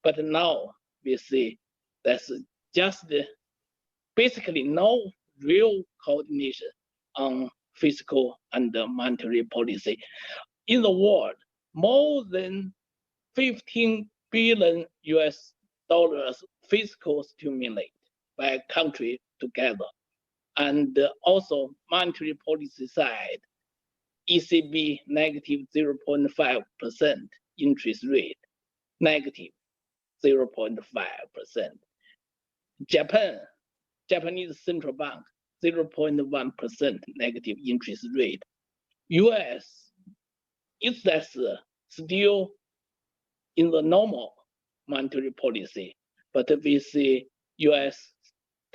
But now we see that's just basically no real coordination on fiscal and monetary policy. In the world, more than 15 billion US dollars fiscal stimulus by country together. And also monetary policy side, ECB negative 0.5% interest rate, negative 0.5%. Japanese central bank, 0.1% negative interest rate. US, it's that's still in the normal monetary policy, but we see US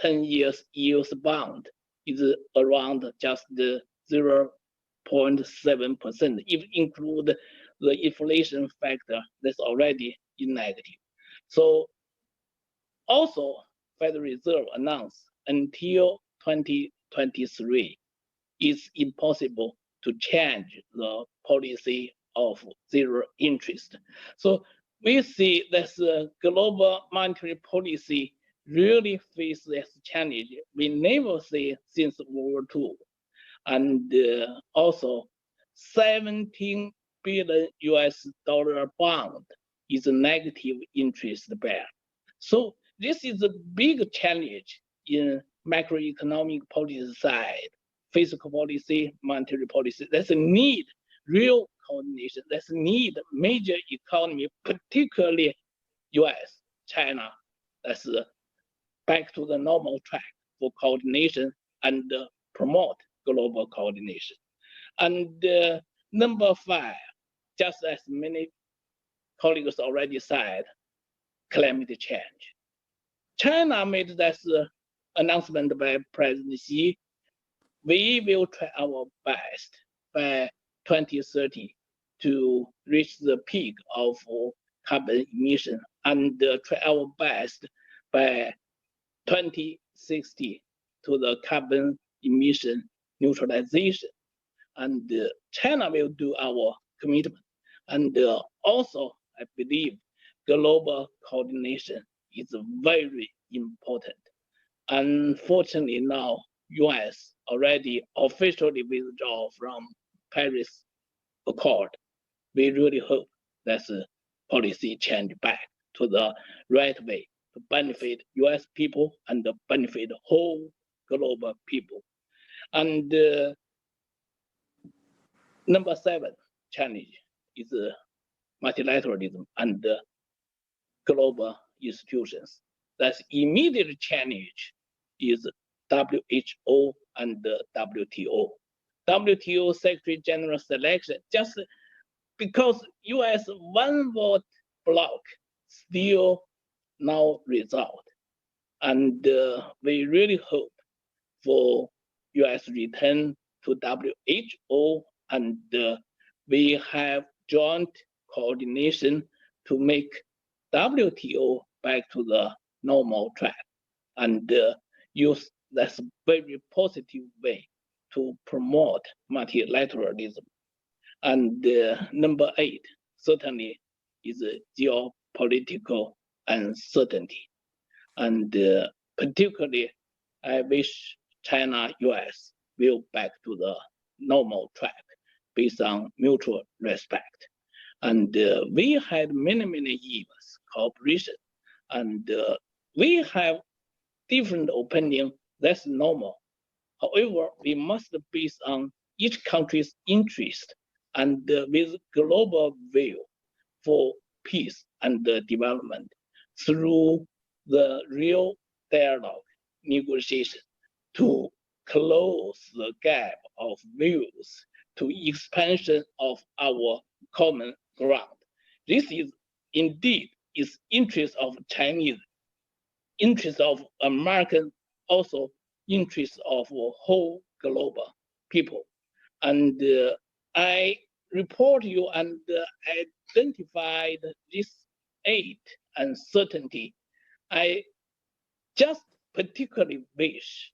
10 years yield bond is around just the 0.7%. If include the inflation factor, that's already in negative. So also Federal Reserve announced until 2023, it's impossible to change the policy of zero interest. So we see that the global monetary policy really faces this challenge we never see since World War II. And also 17 billion US dollar bond is a negative interest bear. So this is a big challenge in macroeconomic policy side, fiscal policy, monetary policy. There's a need real coordination. There's a need major economy, particularly US, China, that's back to the normal track for coordination and promote global coordination. And number five, just as many colleagues already said, climate change. China made that announcement by President Xi. We will try our best by 2030 to reach the peak of carbon emission and try our best by 2060 to the carbon emission neutralization. And China will do our commitment. And also, I believe global coordination is very important. Unfortunately now, US already officially withdraw from Paris Accord. We really hope that's a policy change back to the right way to benefit US people and benefit the whole global people. And number 7 challenge is multilateralism and global institutions. That's immediate challenge is WHO and WTO. WTO Secretary General selection, just because US one vote block still no result. And we really hope for US return to WHO, and we have joint coordination to make WTO back to the normal track and use that's a very positive way to promote multilateralism. And number 8 certainly is geopolitical uncertainty. And particularly, I wish China, US will back to the normal track based on mutual respect. And we had many years cooperation, and we have different opinion. That's normal. However, we must base on each country's interest and with global view for peace and development through the real dialogue, negotiation to close the gap of views to expansion of our common ground. This is indeed is interest of Chinese, interest of American, also interest of whole global people. And I report you and identified this 8 uncertainty. I just particularly wish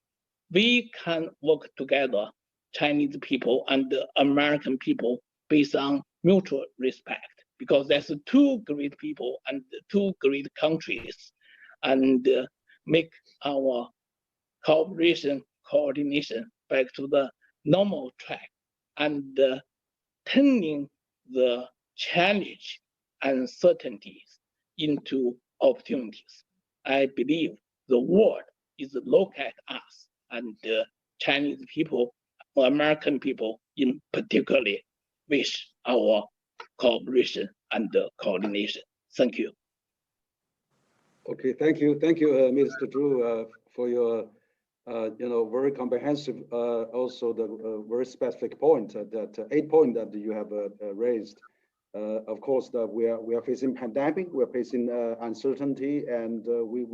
we can work together, Chinese people and American people, based on mutual respect, because there's 2 great people and 2 great countries, and make our cooperation, coordination back to the normal track, and turning the challenge, uncertainties into opportunities. I believe the world is look at us, and Chinese people, or American people in particularly, wish our cooperation and coordination. Thank you. Okay, thank you, Mr. Zhu, for your very comprehensive, also the very specific point, that 8 point that you have raised. Of course, that we are facing pandemic, we are facing uncertainty, and we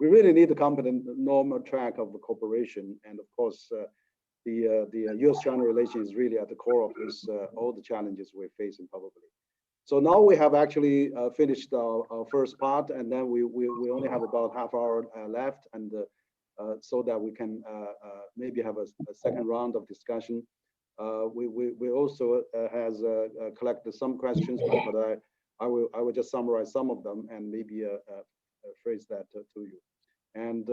really need a competent normal track of the cooperation. And of course, the U.S.-China relation is really at the core of this, all the challenges we're facing probably. So now we have actually finished our first part, and then we only have about half hour left, and so that we can maybe have a second round of discussion. We also has collected some questions, but I will just summarize some of them and maybe phrase that to you. And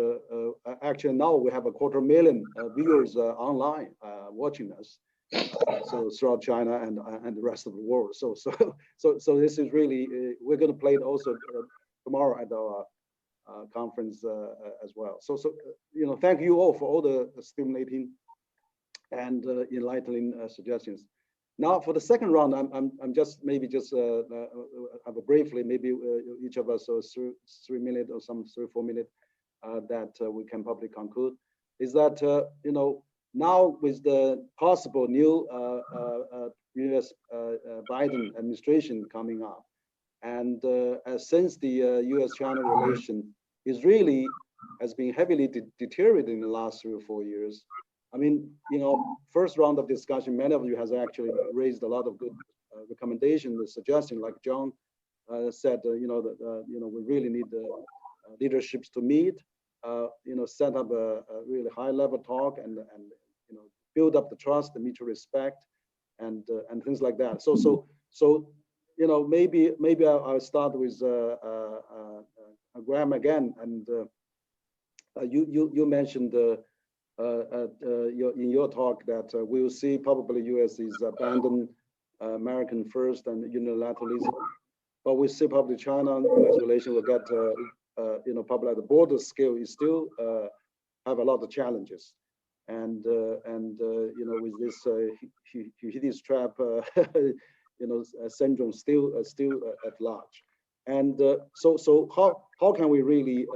actually now we have 250,000 viewers online watching us, so throughout China and the rest of the world. So this is really we're going to play it also tomorrow at our conference as well. So thank you all for all the stimulating and enlightening suggestions. Now for the second round, I'm just maybe just have a briefly, maybe each of us 3 minutes or some 3 or 4 minutes that we can probably conclude. Is that now with the possible new U.S. Biden administration coming up, and since the U.S.-China relation is really has been heavily deteriorated in the last 3 or 4 years. I mean, first round of discussion, many of you has actually raised a lot of good recommendations, suggestions, like John said, we really need the leaderships to meet, set up a really high-level talk and build up the trust, the mutual respect, and things like that. So maybe I'll start with Graham again, and you mentioned in your talk that we will see probably U.S. is abandon American first and unilateralism. but we see probably China and US relation will get, probably at the border scale is still have a lot of challenges. And with this hideous trap, syndrome still at large. And so how can we really,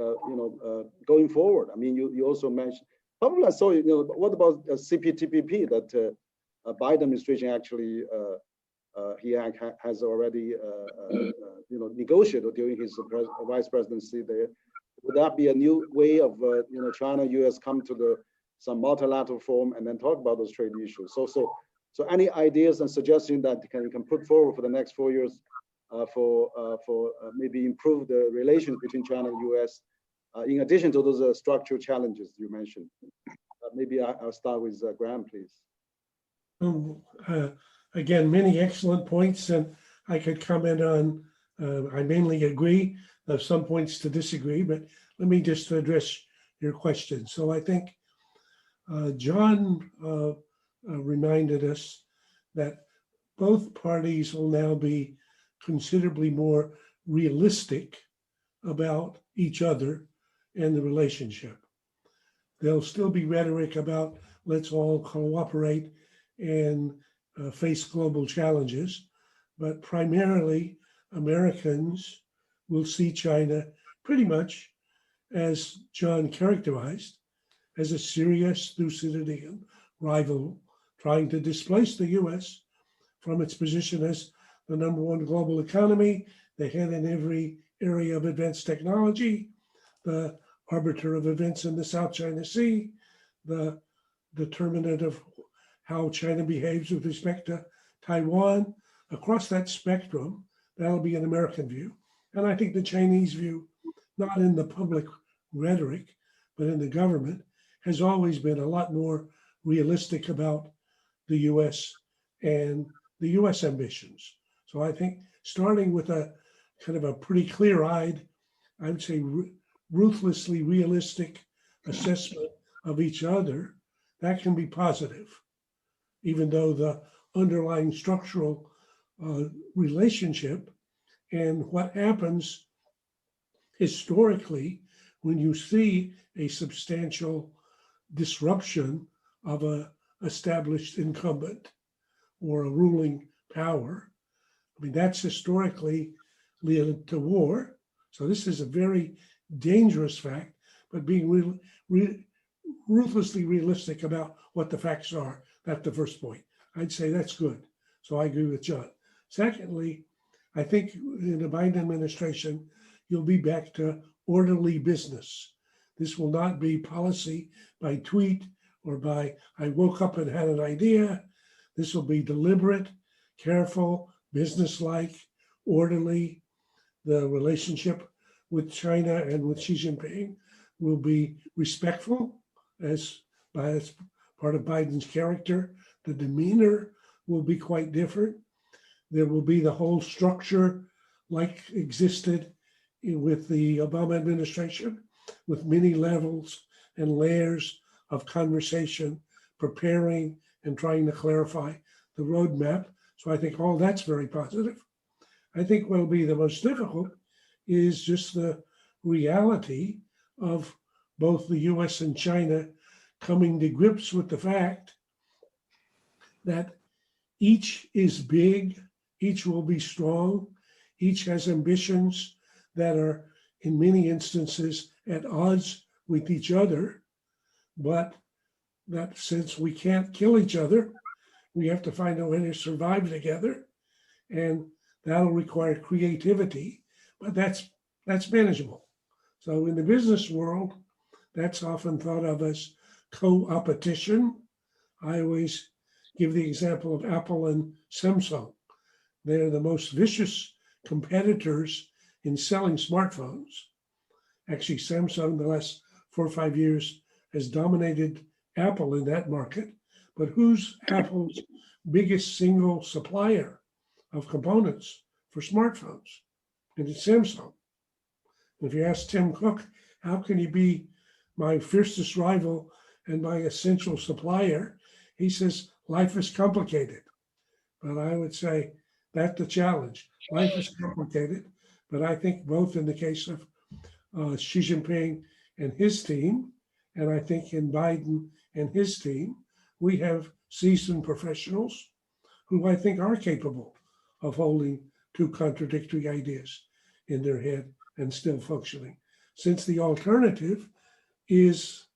going forward? I mean, you also mentioned, probably I saw, what about CPTPP that Biden administration actually, he has already, negotiated during his vice presidency there. Would that be a new way of, China, US come to some multilateral forum and then talk about those trade issues? So any ideas and suggestions that you can put forward for the next 4 years for maybe improve the relations between China and US, in addition to those structural challenges you mentioned? Maybe I'll start with Graham, please. Again, many excellent points, and I could comment on, I mainly agree, of some points to disagree, but let me just address your question. So I think John reminded us that both parties will now be considerably more realistic about each other and the relationship. There'll still be rhetoric about let's all cooperate and face global challenges, but primarily Americans will see China pretty much, as John characterized, as a serious Thucydidean rival trying to displace the US from its position as the #1 global economy, the head in every area of advanced technology, the arbiter of events in the South China Sea, the determinant of how China behaves with respect to Taiwan. Across that spectrum, that'll be an American view. And I think the Chinese view, not in the public rhetoric, but in the government, has always been a lot more realistic about the US and the US ambitions. So I think starting with a kind of a pretty clear-eyed, I would say ruthlessly realistic assessment of each other, that can be positive, even though the underlying structural relationship and what happens historically when you see a substantial disruption of an established incumbent or a ruling power. I mean, that's historically led to war. So this is a very dangerous fact, but being ruthlessly realistic about what the facts are, that's the first point. I'd say that's good. So I agree with John. Secondly, I think in the Biden administration, you'll be back to orderly business. This will not be policy by tweet or by, I woke up and had an idea. This will be deliberate, careful, businesslike, orderly. The relationship with China and with Xi Jinping will be respectful as part of Biden's character. The demeanor will be quite different. There will be the whole structure like existed with the Obama administration, with many levels and layers of conversation, preparing and trying to clarify the roadmap. So I think all that's very positive. I think what will be the most difficult is just the reality of both the US and China coming to grips with the fact that each is big, each will be strong, each has ambitions that are in many instances at odds with each other, but that since we can't kill each other, we have to find a way to survive together, and that'll require creativity, but that's manageable. So in the business world, that's often thought of as co-opetition. I always give the example of Apple and Samsung. They're the most vicious competitors in selling smartphones. Actually, Samsung, the last 4 or 5 years, has dominated Apple in that market. But who's Apple's biggest single supplier of components for smartphones? And it's Samsung. If you ask Tim Cook, how can you be my fiercest rival and my essential supplier? He says, life is complicated. But I would say That's the challenge. Life is complicated, but I think both in the case of Xi Jinping and his team, and I think in Biden and his team, we have seasoned professionals who I think are capable of holding two contradictory ideas in their head and still functioning. Since the alternative is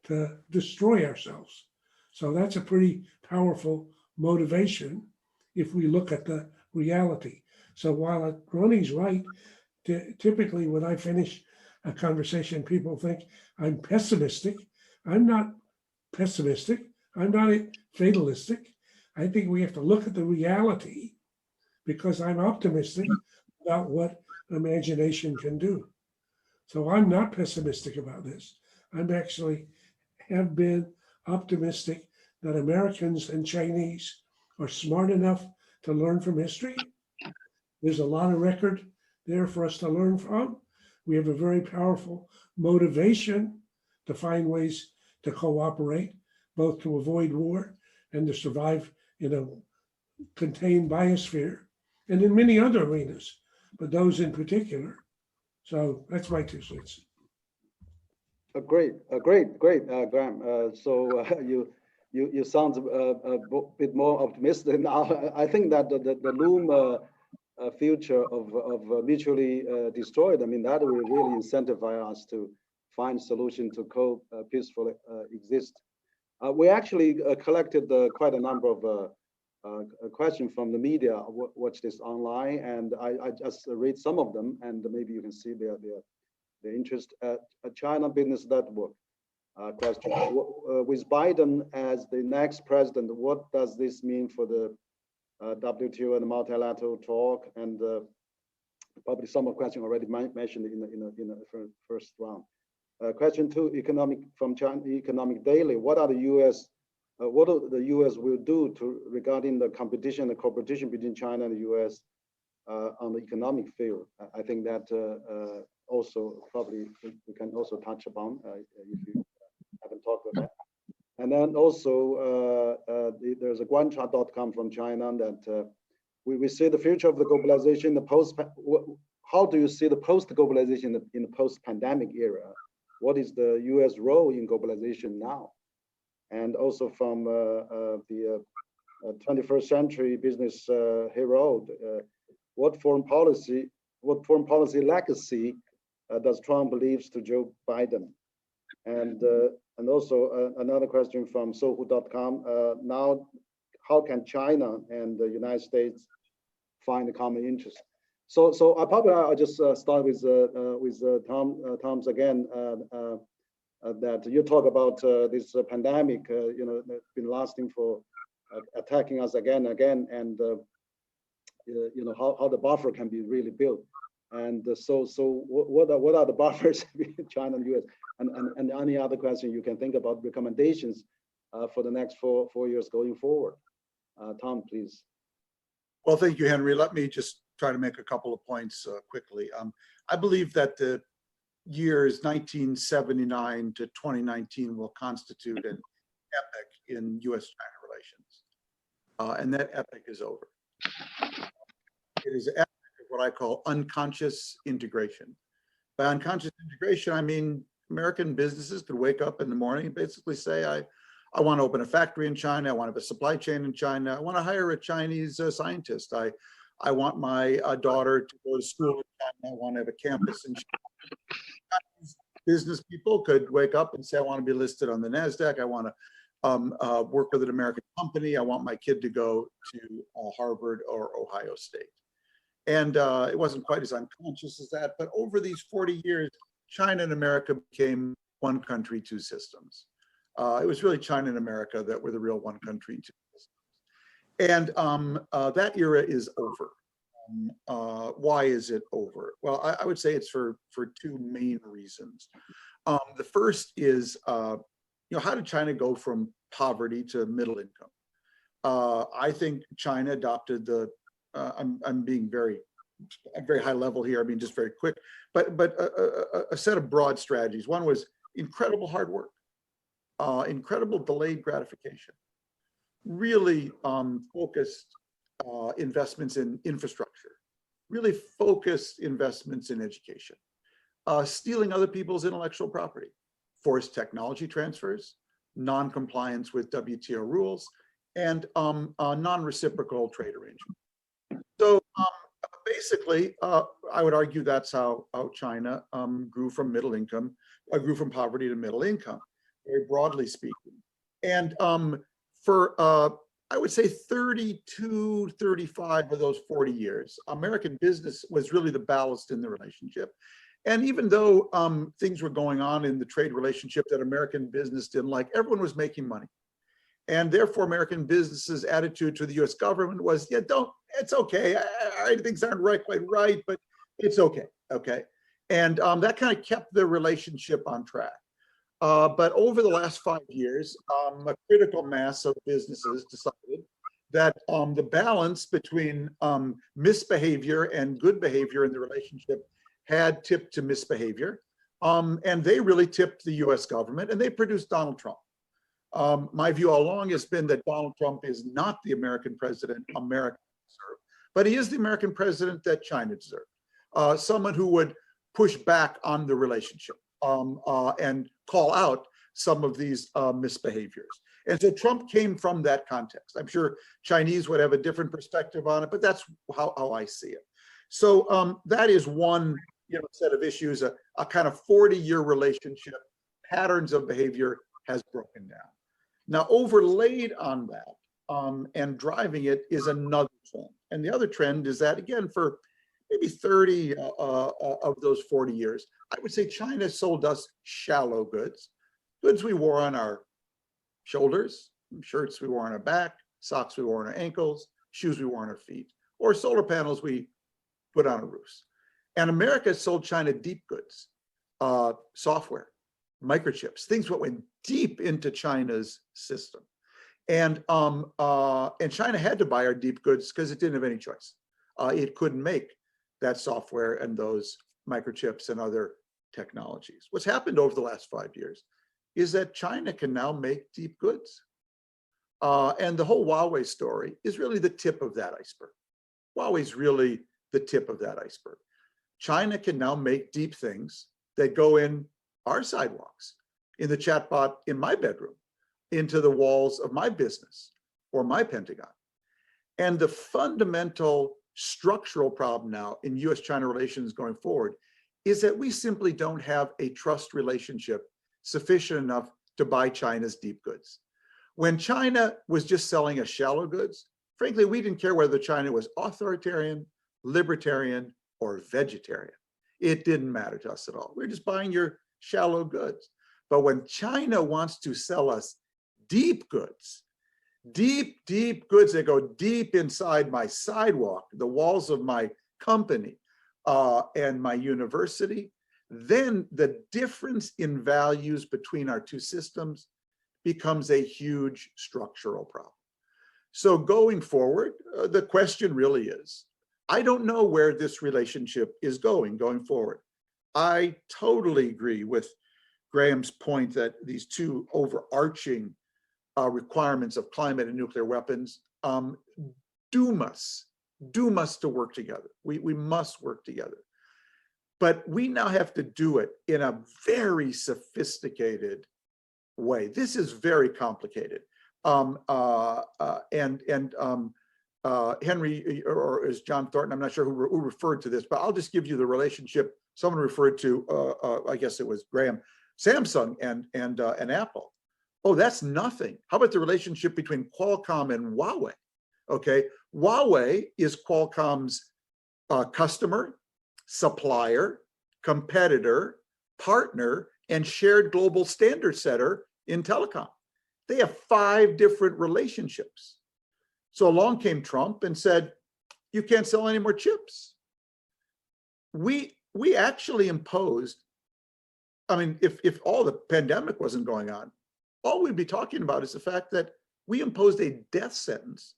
to destroy ourselves. So that's a pretty powerful motivation if we look at the reality. So while Ronnie's right, typically when I finish a conversation, people think I'm pessimistic. I'm not pessimistic. I'm not fatalistic. I think we have to look at the reality because I'm optimistic about what imagination can do. So I'm not pessimistic about this. I'm actually have been optimistic that Americans and Chinese are smart enough to learn from history. There's a lot of record there for us to learn from. We have a very powerful motivation to find ways to cooperate, both to avoid war and to survive in a contained biosphere, and in many other arenas, but those in particular. So that's my 2 cents. Great, Graham. So you sound a bit more optimistic now. I think that the loom future of mutually destroyed, I mean, that will really incentivize us to find solution to peacefully exist. We actually collected quite a number of questions from the media, watch this online, and I just read some of them, and maybe you can see their interest. China Business Network question: with Biden as the next president, what does this mean for the WTO and multilateral talk? And probably some of the questions already mentioned in the first round. Question 2, from China Economic Daily: what the U.S. will do regarding the competition and cooperation between China and the U.S. On the economic field? I think that also probably we can also touch upon if you haven't talked about that. And then also there's a guancha.com from China that we see the future of the globalization, how do you see the post-globalization in the post-pandemic era? What is the U.S. role in globalization now? And also from the 21st Century Business Herald, what foreign policy legacy does Trump believes to Joe Biden? And also another question from Sohu.com. Now, how can China and the United States find a common interest? So I'll just start with Tom's again. That you talk about this pandemic, been lasting for attacking us again and again, and how the buffer can be really built. And so what are the buffers between China and US? And any other question you can think about, recommendations for the next four years going forward. Tom, please. Well, thank you, Henry. Let me just try to make a couple of points quickly. I believe that the years 1979 to 2019 will constitute an epoch in US-China relations. And that epoch is over. It is an epoch of what I call unconscious integration. By unconscious integration, I mean American businesses could wake up in the morning and basically say, I want to open a factory in China, I want to have a supply chain in China, I want to hire a Chinese scientist, I want my daughter to go to school in China, I want to have a campus in China. Business people could wake up and say, I want to be listed on the NASDAQ, I want to work with an American company, I want my kid to go to Harvard or Ohio State. And it wasn't quite as unconscious as that, but over these 40 years, China and America became one country, two systems. It was really China and America that were the real one country, two systems. And that era is over. Why is it over? Well, I would say it's for two main reasons. The first is, how did China go from poverty to middle income? I think China adopted the, I'm being very high level here, I mean, just very quick, but a set of broad strategies. One was incredible hard work, incredible delayed gratification, really focused investments in infrastructure, really focused investments in education, stealing other people's intellectual property, forced technology transfers, non-compliance with WTO rules, and non-reciprocal trade arrangements. So basically, I would argue that's how China grew from middle income, grew from poverty to middle income, very broadly speaking. And for, I would say 32, 35 of those 40 years, American business was really the ballast in the relationship. And even though things were going on in the trade relationship that American business didn't like, everyone was making money. And therefore, American business's attitude to the US government was, yeah, it's okay. Things aren't quite right, but it's okay, okay? And that kind of kept the relationship on track. But over the last 5 years, a critical mass of businesses decided that the balance between misbehavior and good behavior in the relationship had tipped to misbehavior. And they really tipped the US government, and they produced Donald Trump. My view all along has been that Donald Trump is not the American president America deserved, but he is the American president that China deserved. Someone who would push back on the relationship and call out some of these misbehaviors. And so Trump came from that context. I'm sure Chinese would have a different perspective on it, but that's how I see it. So that is one set of issues, a kind of 40-year relationship, patterns of behavior has broken down. Now, overlaid on that and driving it is another trend. And the other trend is that, again, for maybe 30 of those 40 years, I would say China sold us shallow goods, goods we wore on our shoulders, shirts we wore on our back, socks we wore on our ankles, shoes we wore on our feet, or solar panels we put on our roofs. And America sold China deep goods, software, microchips, things that went deep into China's system. And China had to buy our deep goods because it didn't have any choice. It couldn't make that software and those microchips and other technologies. What's happened over the last 5 years is that China can now make deep goods. And the whole Huawei story is really the tip of that iceberg. Huawei's really the tip of that iceberg. China can now make deep things that go in our sidewalks, in the chatbot in my bedroom, into the walls of my business or my Pentagon. And the fundamental structural problem now in US-China relations going forward is that we simply don't have a trust relationship sufficient enough to buy China's deep goods. When China was just selling us shallow goods, frankly, we didn't care whether China was authoritarian, libertarian, or vegetarian. It didn't matter to us at all. We're just buying your shallow goods. But when China wants to sell us deep goods, deep goods that go deep inside my sidewalk, the walls of my company and my university, then the difference in values between our two systems becomes a huge structural problem. So going forward, the question really is, I don't know where this relationship is going forward. I totally agree with Graham's point that these two overarching requirements of climate and nuclear weapons doom us to work together. We must work together. But we now have to do it in a very sophisticated way. This is very complicated. Henry, or is John Thornton, I'm not sure who referred to this, but I'll just give you the relationship someone referred to, I guess it was Graham, Samsung and Apple. Oh, that's nothing. How about the relationship between Qualcomm and Huawei? Okay, Huawei is Qualcomm's customer, supplier, competitor, partner, and shared global standard setter in telecom. They have 5 different relationships. So along came Trump and said, you can't sell any more chips. We actually imposed, I mean, if all the pandemic wasn't going on, all we'd be talking about is the fact that we imposed a death sentence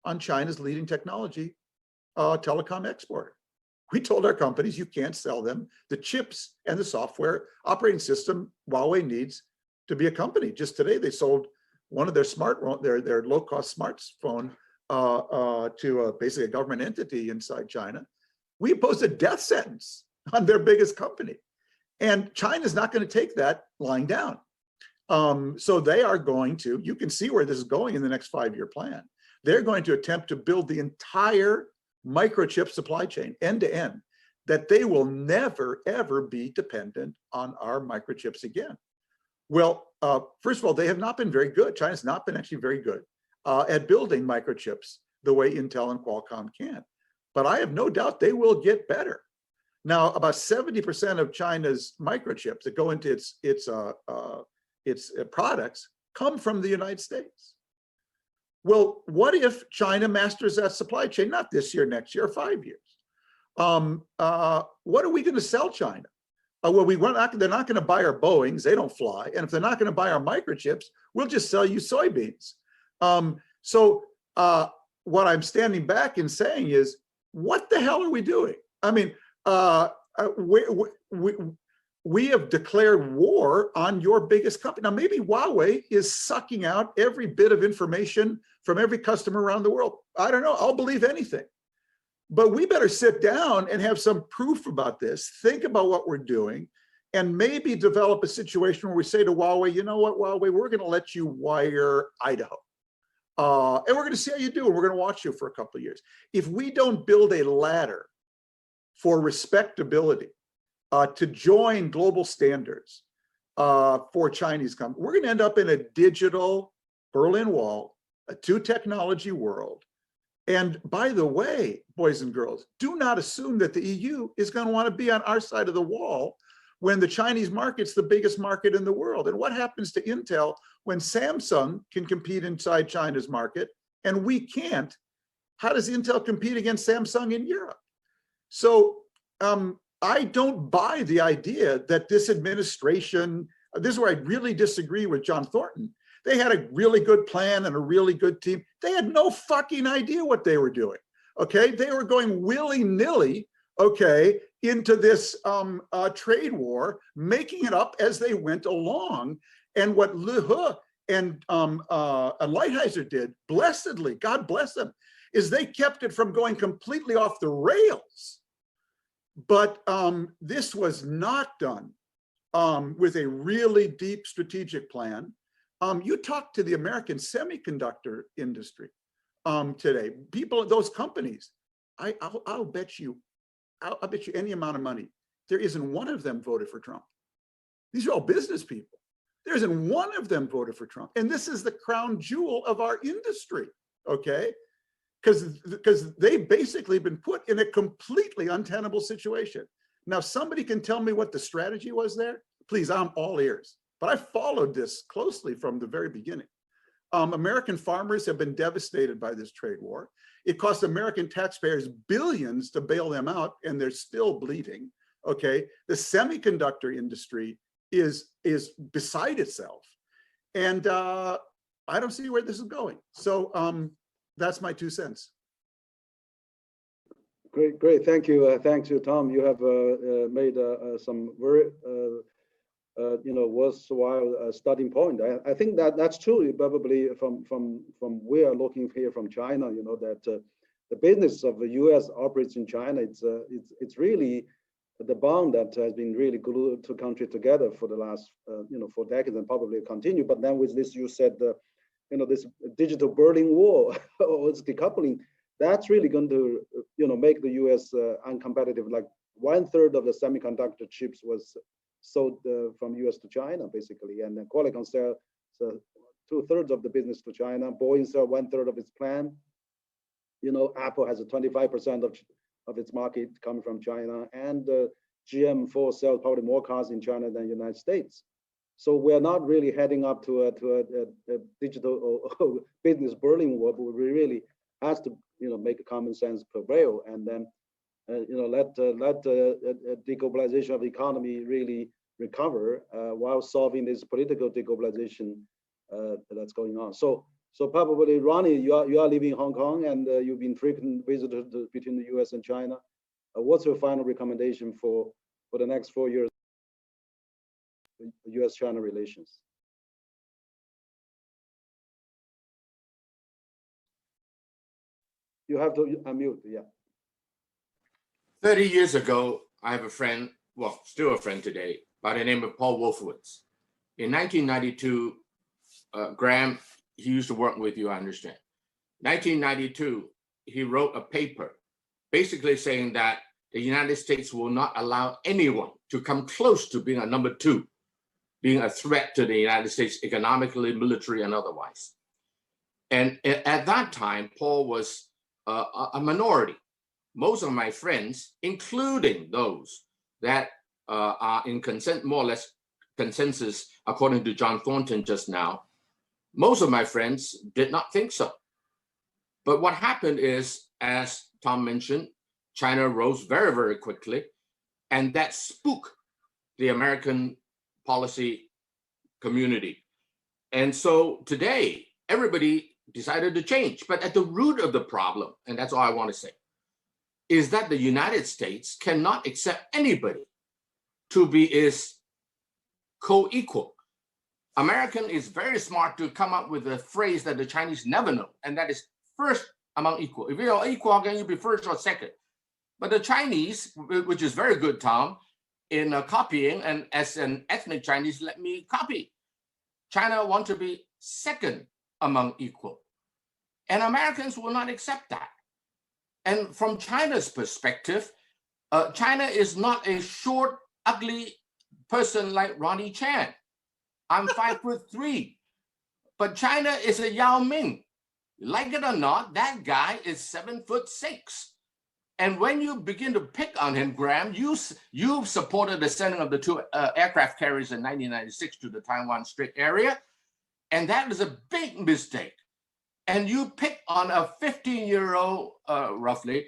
on China's leading technology telecom exporter. We told our companies, you can't sell them the chips and the software operating system Huawei needs to be a company. Just today, they sold one of their low-cost smartphone to basically a government entity inside China, we imposed a death sentence on their biggest company. And China's not going to take that lying down. So they are going to, you can see where this is going in the next 5-year plan. They're going to attempt to build the entire microchip supply chain end to end, that they will never, ever be dependent on our microchips again. Well, first of all, they have not been very good. China's not been actually very good at building microchips the way Intel and Qualcomm can. But I have no doubt they will get better. Now, about 70% of China's microchips that go into its products come from the United States. Well, what if China masters that supply chain, not this year, next year, or 5 years? What are we going to sell China? Well, they're not going to buy our Boeings, they don't fly. And if they're not going to buy our microchips, we'll just sell you soybeans. So what I'm standing back and saying is, what the hell are we doing? I mean, we have declared war on your biggest company. Now, maybe Huawei is sucking out every bit of information from every customer around the world. I don't know, I'll believe anything. But we better sit down and have some proof about this, think about what we're doing, and maybe develop a situation where we say to Huawei, you know what, Huawei, we're going to let you wire Idaho. And we're going to see how you do, and we're going to watch you for a couple of years. If we don't build a ladder for respectability to join global standards for Chinese companies, we're going to end up in a digital Berlin Wall, a two-technology world. And by the way, boys and girls, do not assume that the EU is going to want to be on our side of the wall when the Chinese market's the biggest market in the world. And what happens to Intel when Samsung can compete inside China's market and we can't? How does Intel compete against Samsung in Europe? So I don't buy the idea that this administration, this is where I really disagree with John Thornton. They had a really good plan and a really good team. They had no fucking idea what they were doing, okay? They were going willy-nilly, okay, into this trade war, making it up as they went along. And what Le He and Lighthizer did, blessedly, God bless them, is they kept it from going completely off the rails. But this was not done with a really deep strategic plan. You talk to the American semiconductor industry today, people at those companies, I'll bet you any amount of money, there isn't one of them voted for Trump. These are all business people. There isn't one of them voted for Trump. And this is the crown jewel of our industry, okay? Because they've basically been put in a completely untenable situation. Now, somebody can tell me what the strategy was there? Please, I'm all ears. But I followed this closely from the very beginning. American farmers have been devastated by this trade war. It cost American taxpayers billions to bail them out, and they're still bleeding, okay? The semiconductor industry is beside itself. And I don't see where this is going. So that's my 2 cents. Great. Thank you. Thanks you, Tom. You have made some very worthwhile starting point. I think that's true. Probably from we are looking here from China, that the business of the U.S. operates in China. It's really the bond that has been really glued two countries together for the last for decades and probably continue. But then with this, you said this digital Berlin Wall or its decoupling, that's really going to make the U.S. uncompetitive. Like 1/3 of the semiconductor chips was sold from US to China, basically. And then Qualcomm sells 2/3 of the business to China. Boeing sells 1/3 of its plan. Apple has a 25% of its market coming from China. And GM Ford sells probably more cars in China than the United States. So we're not really heading up to a digital or business Berlin Wall, but we really has to make a common sense prevail, and then let deglobalization of the economy really recover while solving this political deglobalization that's going on. So probably, Ronnie, you are living in Hong Kong, and you've been frequent visitor between the U.S. and China. What's your final recommendation for the next 4 years U.S.-China relations? You have to unmute, yeah. 30 years ago, I have a friend, well, still a friend today, by the name of Paul Wolfowitz. In 1992, Graham, he used to work with you, I understand. 1992, he wrote a paper basically saying that the United States will not allow anyone to come close to being a number two, being a threat to the United States economically, military, and otherwise. And at that time, Paul was a minority. Most of my friends, including those that are in more or less consensus, according to John Thornton just now, most of my friends did not think so. But what happened is, as Tom mentioned, China rose very, very quickly, and that spooked the American policy community. And so today, everybody decided to change. But at the root of the problem, and that's all I want to say, is that the United States cannot accept anybody to be its co-equal. American is very smart to come up with a phrase that the Chinese never know, and that is first among equal. If you're equal, how can you be first or second? But the Chinese, which is very good, Tom, in copying, and as an ethnic Chinese, let me copy. China wants to be second among equal. And Americans will not accept that. And from China's perspective, China is not a short, ugly person like Ronnie Chan. I'm 5'3", but China is a Yao Ming. Like it or not, that guy is 7'6". And when you begin to pick on him, Graham, you supported the sending of the two aircraft carriers in 1996 to the Taiwan Strait area, and that is a big mistake. And you pick on a 15-year-old, roughly,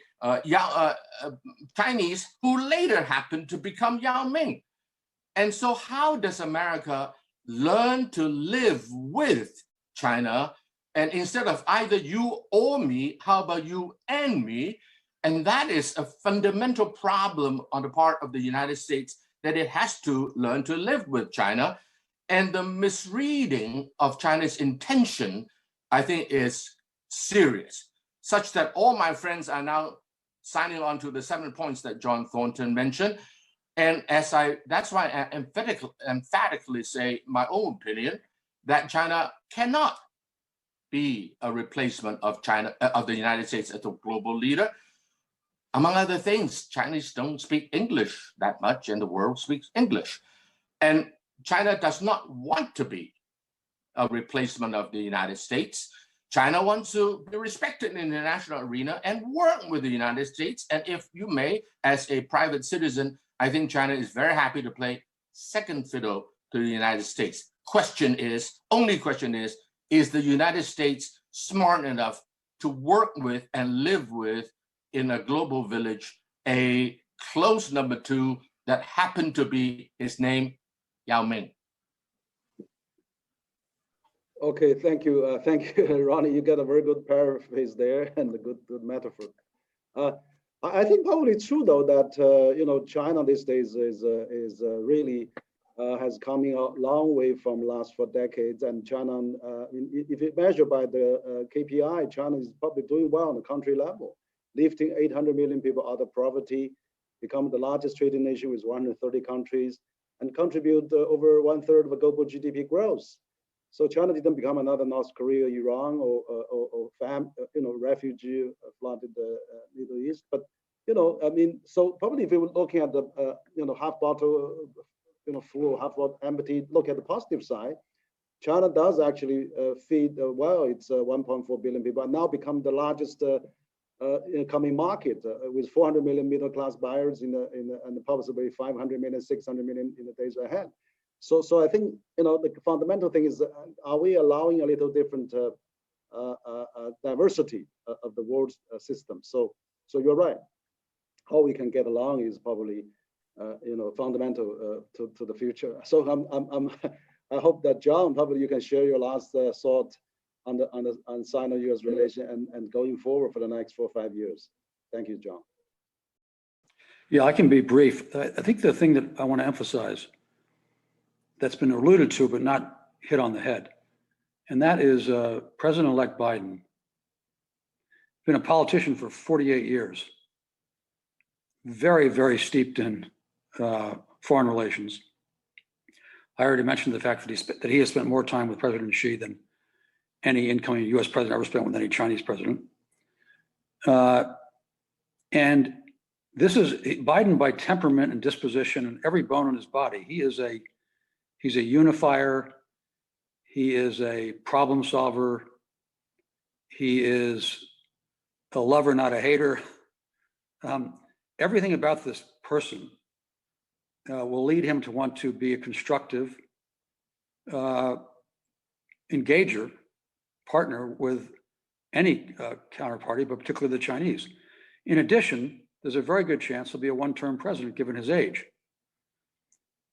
Chinese who later happened to become Yao Ming. And so how does America learn to live with China? And instead of either you or me, how about you and me? And that is a fundamental problem on the part of the United States, that it has to learn to live with China. And the misreading of China's intention, I think, is serious, such that all my friends are now signing on to the 7 points that John Thornton mentioned. And that's why I emphatically say my own opinion, that China cannot be a replacement of the United States as a global leader. Among other things, Chinese don't speak English that much, and the world speaks English. And China does not want to be a replacement of the United States. China wants to be respected in the international arena and work with the United States. And if you may, as a private citizen, I think China is very happy to play second fiddle to the United States. Only question is the United States smart enough to work with and live with, in a global village, a close number two that happened to be his name, Yao Ming? Okay, thank you. Thank you, Ronnie. You got a very good paraphrase there and a good metaphor. I think probably true though that China these days is really has coming a long way from last 4 decades, and China, if you measure by the KPI, China is probably doing well on the country level, lifting 800 million people out of poverty, become the largest trading nation with 130 countries, and contribute over 1/3 of the global GDP growth. So China didn't become another North Korea, Iran, or refugee flooded the Middle East. But so probably if we were looking at the half bottle, full, half bottle empty, look at the positive side, China does actually feed it's 1.4 billion people, and now become the largest incoming market with 400 million middle class buyers and possibly 500 million, 600 million in the days ahead. So I think the fundamental thing is, are we allowing a little different diversity of the world system? So you're right. How we can get along is probably fundamental to the future. So I hope that John, probably you can share your last thought on Sino-US relation and going forward for the next 4 or 5 years. Thank you, John. Yeah, I can be brief. I think the thing that I want to emphasize that's been alluded to but not hit on the head, and that is President-elect Biden been a politician for 48 years, very, very steeped in foreign relations. I already mentioned the fact that he has spent more time with President Xi than any incoming US president ever spent with any Chinese president. And this is Biden by temperament and disposition and every bone in his body. He's a unifier. He is a problem solver. He is a lover, not a hater. Everything about this person will lead him to want to be a constructive engager, partner with any counterparty, but particularly the Chinese. In addition, there's a very good chance he'll be a one-term president given his age.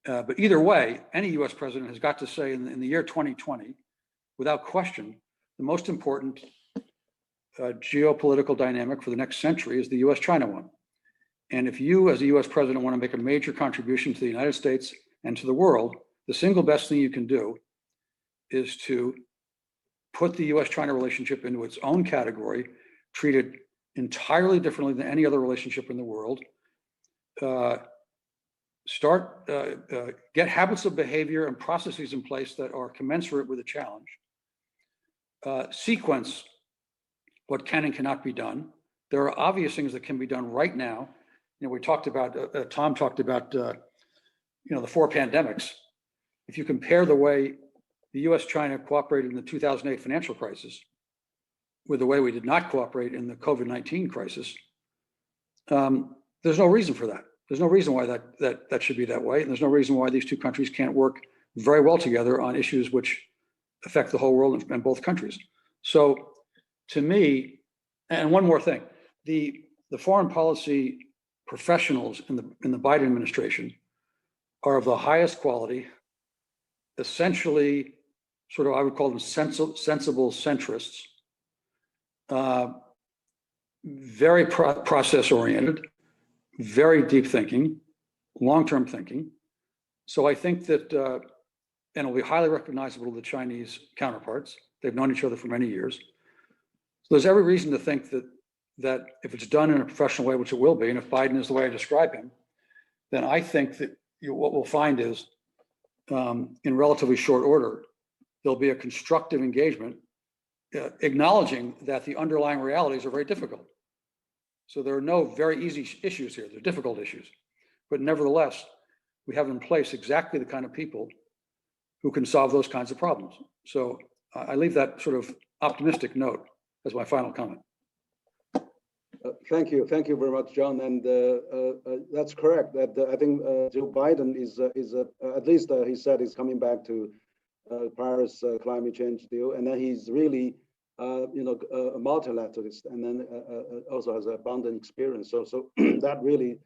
But either way, any US president has got to say in the year 2020, without question, the most important geopolitical dynamic for the next century is the US-China one. And if you as a US president want to make a major contribution to the United States and to the world, the single best thing you can do is to put the US-China relationship into its own category, treat it entirely differently than any other relationship in the world, get habits of behavior and processes in place that are commensurate with the challenge, sequence what can and cannot be done. There are obvious things that can be done right now. You know, we talked about, Tom talked about, the 4 pandemics. If you compare the way the US-China cooperated in the 2008 financial crisis with the way we did not cooperate in the COVID-19 crisis, there's no reason for that. There's no reason why that should be that way. And there's no reason why these two countries can't work very well together on issues which affect the whole world and both countries. So to me, and one more thing, the foreign policy professionals in the Biden administration are of the highest quality, essentially sort of, I would call them sensible centrists, very process oriented, very deep thinking, long-term thinking. So I think that, and it'll be highly recognizable to the Chinese counterparts. They've known each other for many years. So there's every reason to think that if it's done in a professional way, which it will be, and if Biden is the way I describe him, then I think that what we'll find is, in relatively short order, there'll be a constructive engagement, acknowledging that the underlying realities are very difficult. So there are no very easy issues here. They're difficult issues. But nevertheless, we have in place exactly the kind of people who can solve those kinds of problems. So I leave that sort of optimistic note as my final comment. Thank you very much, John. And that's correct. That I think Joe Biden is at least he said he's coming back to Paris climate change deal, and then he's really a multilateralist, and then also has abundant experience. So that really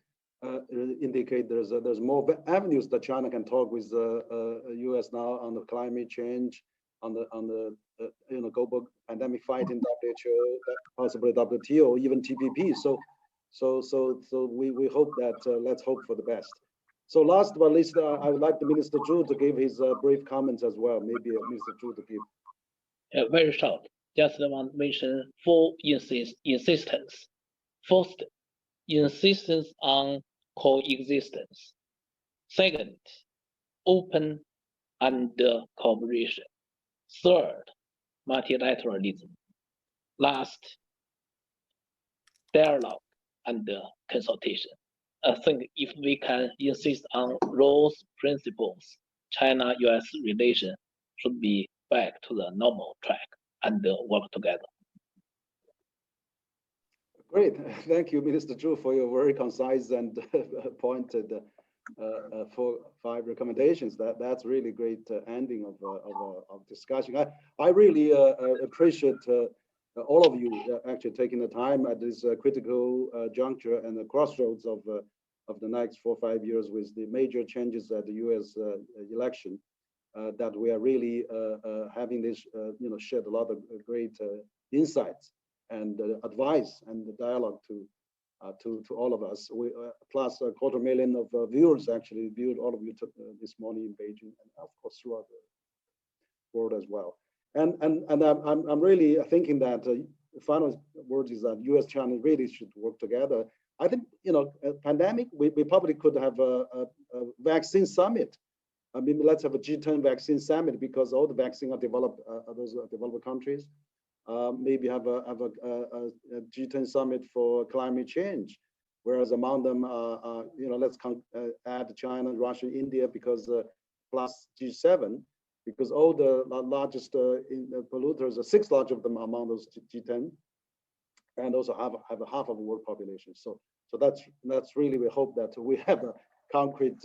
indicate there's more avenues that China can talk with the U.S. now on the climate change, on the global pandemic fight in WHO, possibly WTO, even TPP. So we hope that let's hope for the best. So last but least, I would like the Minister Zhu to give his brief comments as well. Maybe Minister Zhu to give. Very short. Just want to mention 4 insistence. First, insistence on coexistence. Second, open and cooperation. Third, multilateralism. Last, dialogue and consultation. I think if we can insist on those principles, China-US relation should be back to the normal track and work together. Great, thank you, Minister Zhu, for your very concise and pointed 5 recommendations. That's really great ending of discussion. I really appreciate all of you actually taking the time at this critical juncture and the crossroads of the next 4 or 5 years with the major changes at the U.S. election. That we are really having this, shed a lot of great insights and advice and the dialogue to all of us. We plus 250,000 of viewers actually viewed all of you this morning in Beijing, and of course throughout the world as well. And I'm really thinking that final word is that U.S. China really should work together. I think, a pandemic, we probably could have a vaccine summit. I mean, let's have a G10 vaccine summit, because all the vaccines are developed, those are developed countries. Maybe have a G10 summit for climate change, whereas among them, let's add China, Russia, India, because plus G7, because all the largest polluters, the 6 large of them are among those G10, and also have a half of the world population. So that's really, we hope that we have a concrete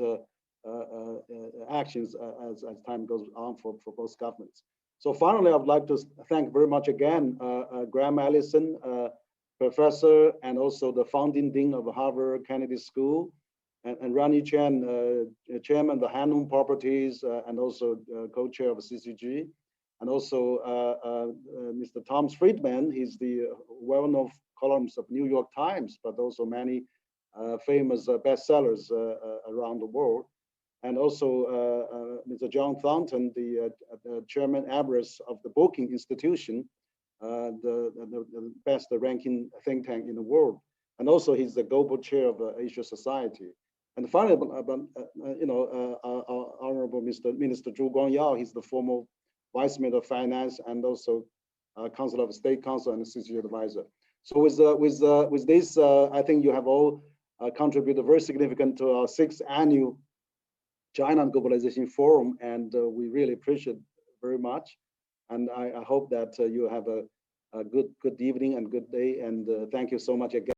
actions as time goes on for both governments. So finally, I would like to thank very much again Graham Allison, professor and also the founding dean of Harvard Kennedy School, and Ronnie Chen, chairman of the Hanum Properties and also co-chair of CCG, and also Mr. Tom Friedman. He's the well-known columnist of New York Times, but also many famous bestsellers around the world. And also Mr. John Thornton, the chairman emeritus of the Brookings Institution, the best ranking think tank in the world. And also he's the global chair of the Asia Society. And finally, our Honorable Minister Zhu Guangyao, he's the former Vice Minister of Finance and also Council of State Council and CCG advisor. So with this, I think you have all contributed very significant to our 6th annual China and Globalization Forum, and we really appreciate very much. And I hope that you have a good evening and good day, and thank you so much again.